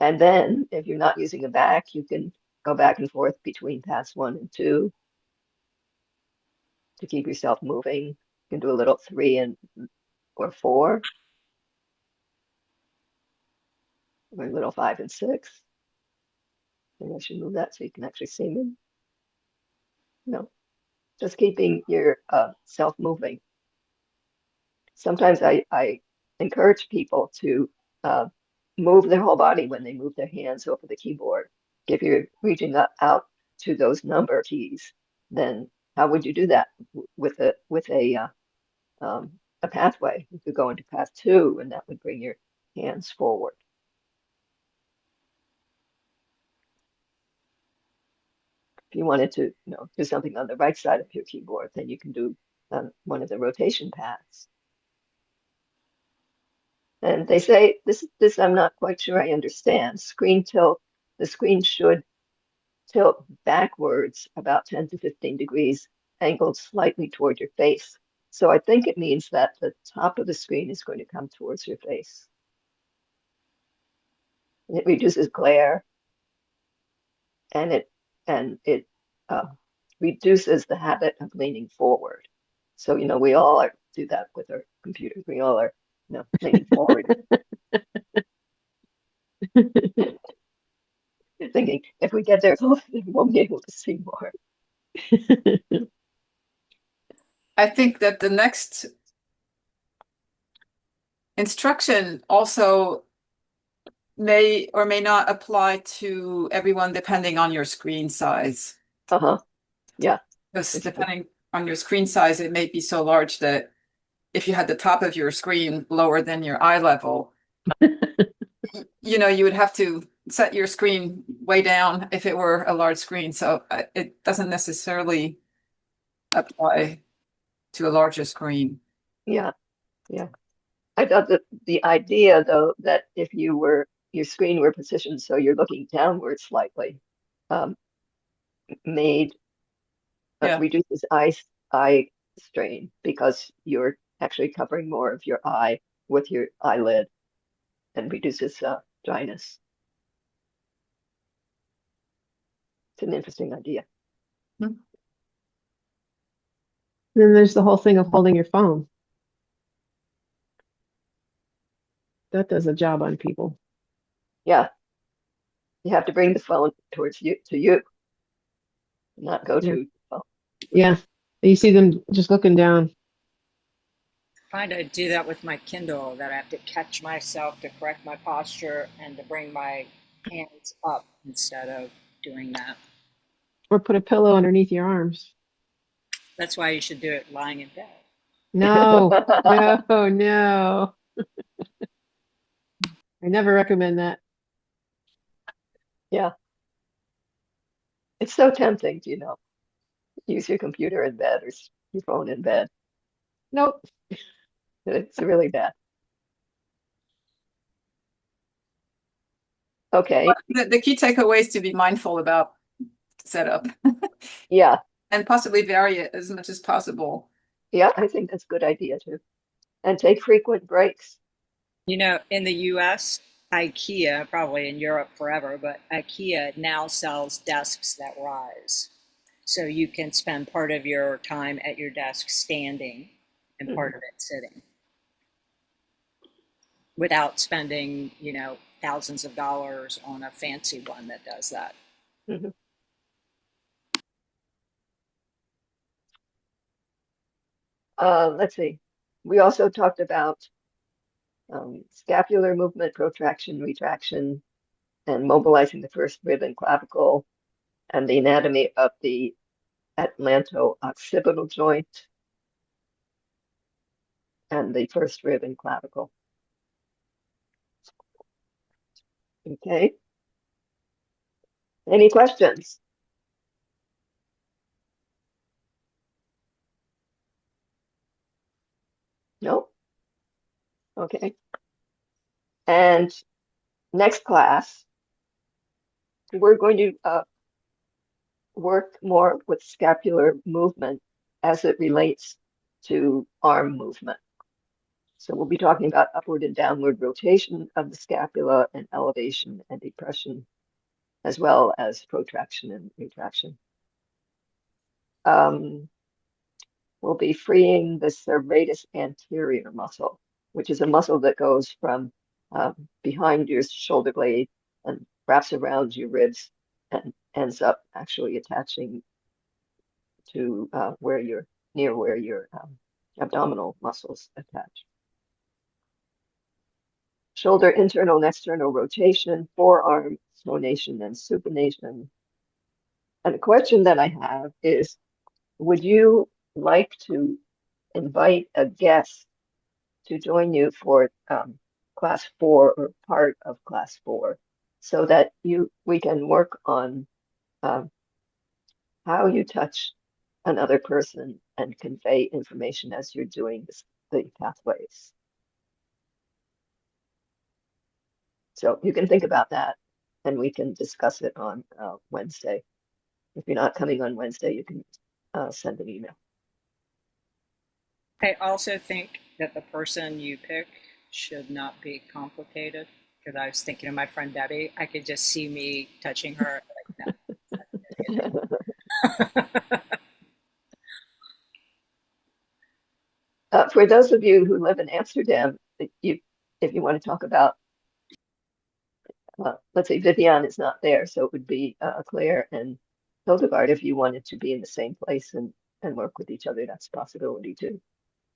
S1: And then, if you're not using a back, you can go back and forth between pass 1 and 2 to keep yourself moving. You can do a little 3 and or 4, or a little 5 and 6. Maybe I should move that so you can actually see me. No, just keeping your self moving. Sometimes I encourage people to move their whole body when they move their hands over the keyboard. If you're reaching out to those number keys, then how would you do that with a pathway? You could go into path 2, and that would bring your hands forward. If you wanted to, do something on the right side of your keyboard, then you can do one of the rotation paths. And they say this I'm not quite sure I understand. Screen tilt, the screen should tilt backwards about 10 to 15 degrees, angled slightly toward your face. So I think it means that the top of the screen is going to come towards your face. And it reduces glare, and it reduces the habit of leaning forward. So we all do that with our computers. We all are leaning forward. Thinking if we get there, we'll be able to see more.
S5: I think that the next instruction also may or may not apply to everyone depending on your screen size.
S1: Yeah.
S5: Because depending on your screen size, it may be so large that if you had the top of your screen lower than your eye level, you would have to set your screen way down if it were a large screen. So it doesn't necessarily apply to a larger screen.
S1: Yeah. I thought that the idea, though, that if your screen were positioned so you're looking downward slightly, made reduces eye strain because you're actually covering more of your eye with your eyelid and reduces dryness. It's an interesting idea.
S4: Then there's the whole thing of holding your phone. That does a job on people.
S1: Yeah. You have to bring the phone towards you, not go to the phone.
S4: Yeah. You see them just looking down.
S3: I find I do that with my Kindle, that I have to catch myself to correct my posture and to bring my hands up instead of doing that.
S4: Or put a pillow underneath your arms.
S3: That's why you should do it lying in bed.
S4: No, no, no. I never recommend that.
S1: Yeah. It's so tempting to, use your computer in bed or your phone in bed. Nope. It's really bad. Okay.
S5: The key takeaway is to be mindful about setup
S1: Yeah.
S5: and possibly vary it as much as possible.
S1: Yeah, I think that's a good idea too. And take frequent breaks.
S3: In the US, IKEA, probably in Europe forever, but IKEA now sells desks that rise. So you can spend part of your time at your desk standing and part of it sitting without spending, thousands of dollars on a fancy one that does that.
S1: Mm-hmm. Let's see. We also talked about scapular movement, protraction, retraction, and mobilizing the first rib and clavicle, and the anatomy of the atlanto-occipital joint and the first rib and clavicle. Okay. Any questions? No? Okay. And next class, we're going to work more with scapular movement as it relates to arm movement. So we'll be talking about upward and downward rotation of the scapula and elevation and depression, as well as protraction and retraction. We'll be freeing the serratus anterior muscle, which is a muscle that goes from behind your shoulder blade and wraps around your ribs and ends up actually attaching to where your abdominal muscles attach. Shoulder internal and external rotation, forearm sonation and supination. And a question that I have is, would you like to invite a guest to join you for class 4 or part of class 4 so that we can work on how you touch another person and convey information as you're doing the pathways. So you can think about that and we can discuss it on Wednesday. If you're not coming on Wednesday, you can send an email.
S3: I also think that the person you pick should not be complicated, because I was thinking of my friend Debbie. I could just see me touching her. Like, no.
S1: For those of you who live in Amsterdam, if you want to talk about, let's say Vivian is not there, so it would be Claire and Hildegard if you wanted to be in the same place and work with each other. That's a possibility too.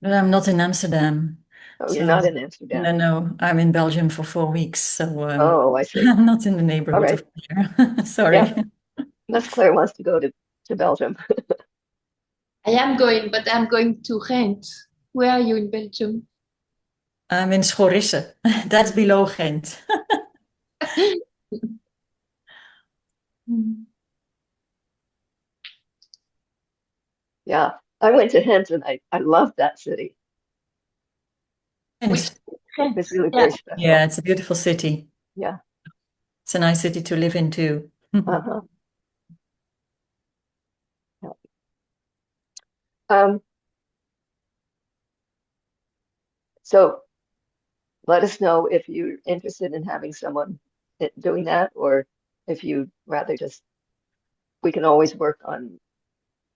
S6: But I'm not in Amsterdam.
S1: Oh, you're not in Amsterdam.
S6: No, I'm in Belgium for 4 weeks, so
S1: oh, I see.
S6: I'm not in the neighborhood of Claire. Sorry.
S1: Yeah. Unless Claire wants to go to Belgium.
S2: I am going, but I'm going to Ghent. Where are you in Belgium?
S6: I'm in Schorisse. That's below Ghent.
S1: Yeah, I went to Ghent and I loved that city.
S6: It's
S1: really very special.
S6: Yeah, it's a beautiful city.
S1: Yeah.
S6: It's a nice city to live in too.
S1: Uh-huh. Yeah. So let us know if you're interested in having someone doing that, or if you'd rather we can always work on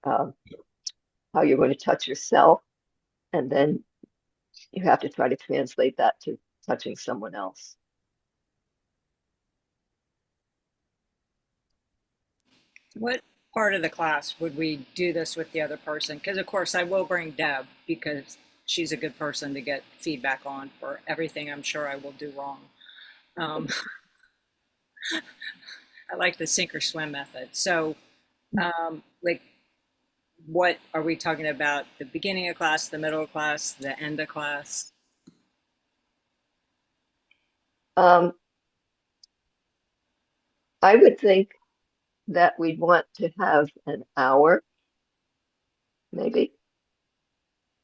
S1: how you're going to touch yourself, and then you have to try to translate that to touching someone else.
S3: What part of the class would we do this with the other person? Because of course I will bring Deb, because she's a good person to get feedback on for everything I'm sure I will do wrong. I like the sink or swim method. So like what are we talking about? The beginning of class, the middle of class, the end of class?
S1: I would think that we'd want to have an hour, maybe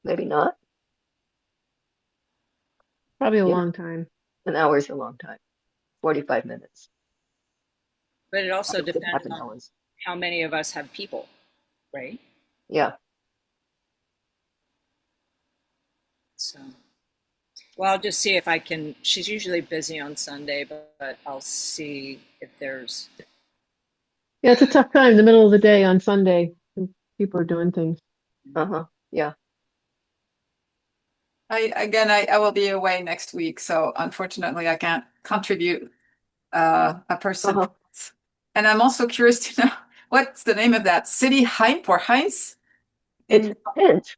S1: not.
S4: Probably a
S1: You know,
S4: long time.
S1: an hour is a long time, 45 minutes,
S3: But it also
S1: up to half
S3: depends
S1: an
S3: on
S1: hour.
S3: how many of us have people, right?
S1: Yeah.
S3: So, well, I'll just see if I can. She's usually busy on Sunday, but I'll see if there's.
S4: Yeah, it's a tough time, the middle of the day on Sunday, when people are doing things.
S1: Uh-huh. Yeah.
S5: I will be away next week, so unfortunately I can't contribute a person.
S1: Uh-huh.
S5: And I'm also curious to know what's the name of that city, Heinz or Heinz?
S1: It's Hint.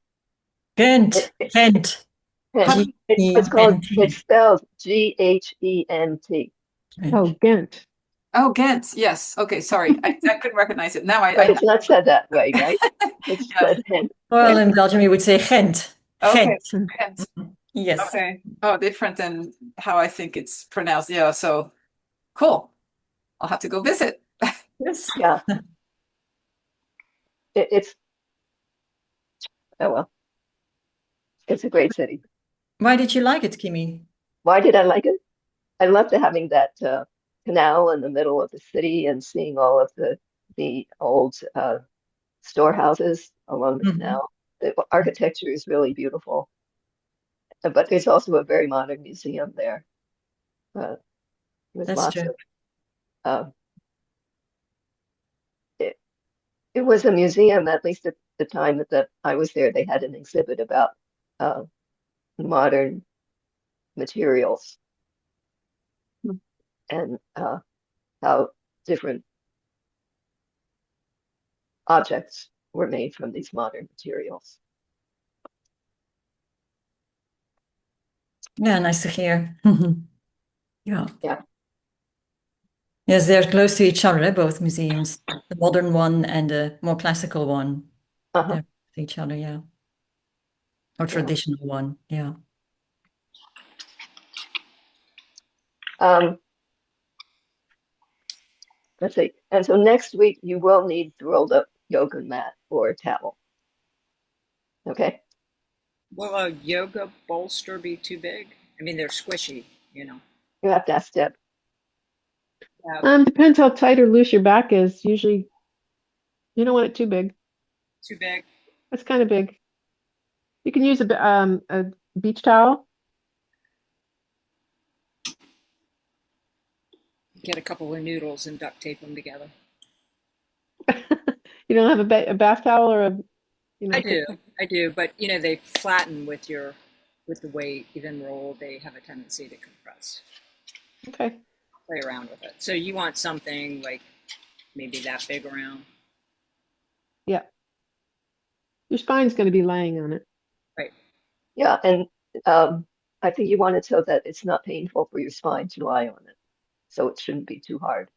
S6: Ghent,
S1: It,
S6: Ghent,
S1: Hint. It's called, it's
S6: G-E-N-T.
S1: spelled Ghent.
S4: Oh, Ghent.
S5: Oh, Ghent. Yes. Okay. Sorry. I couldn't recognize it. Now
S1: But
S5: I
S1: it's not said that way, right? It's
S5: yeah.
S1: said Hint.
S6: Well, in Belgium, you would say Ghent.
S5: Okay.
S6: Ghent.
S5: Ghent.
S6: Yes.
S5: Okay. Oh, different than how I think it's pronounced. Yeah. So cool. I'll have to go visit.
S6: Yes.
S1: Yeah. It's, oh well, it's a great city.
S6: Why did you like it, Kimi?
S1: Why did I like it? I loved having that canal in the middle of the city and seeing all of the old storehouses along the
S6: Mhm.
S1: canal. The architecture is really beautiful, but there's also a very modern museum there uh, with
S6: That's
S1: lots
S6: true.
S1: of. It, it was a museum, at least at the time that I was there. They had an exhibit about uh, modern materials and how different objects were made from these modern materials.
S6: Yeah, nice to hear. Yeah.
S1: Yeah.
S6: Yes, they're close to each other, both museums, the modern one and the more classical one.
S1: Uh-huh.
S6: They're close to each other, yeah. Or
S1: Yeah.
S6: traditional one, yeah.
S1: Let's see. And so next week you will need to roll up yoga mat or a towel. Okay.
S3: Will a yoga bolster be too big? I mean, they're squishy, you know.
S1: You have to ask Deb.
S4: Depends how tight or loose your back is. Usually, you don't want it too big.
S3: Too big.
S4: It's kind of big. You can use a beach towel.
S3: Get a couple of noodles and duct tape them together.
S4: You don't have a bath towel or
S3: I do, but you know they flatten with the weight, even roll. They have a tendency to compress.
S4: Okay.
S3: Play around with it. So you want something like maybe that big around,
S4: Yeah. Your spine's going to be laying on it.
S3: right?
S1: Yeah, and I think you want it so that it's not painful for your spine to lie on it. So it shouldn't be too hard.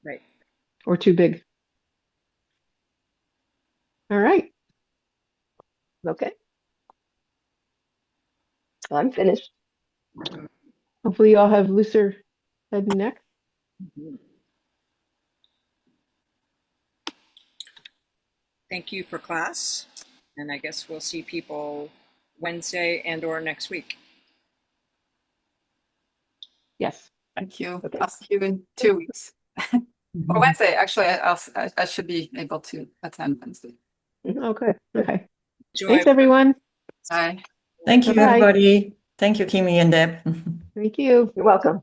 S3: Right.
S4: Or too big. All right.
S1: Okay. I'm finished.
S4: Hopefully you all have looser head and neck.
S3: Thank you for class, and I guess we'll see people Wednesday and/or next week.
S4: Yes.
S5: Thank you.
S1: Okay.
S5: I'll see you in 2 weeks. Or Wednesday. Actually, I should be able to attend Wednesday.
S4: Okay. Okay.
S3: Enjoy.
S4: Thanks, everyone.
S5: Bye.
S6: Thank you,
S4: Bye-bye.
S6: everybody. Thank you, Kimi and Deb.
S4: Thank you.
S1: You're welcome.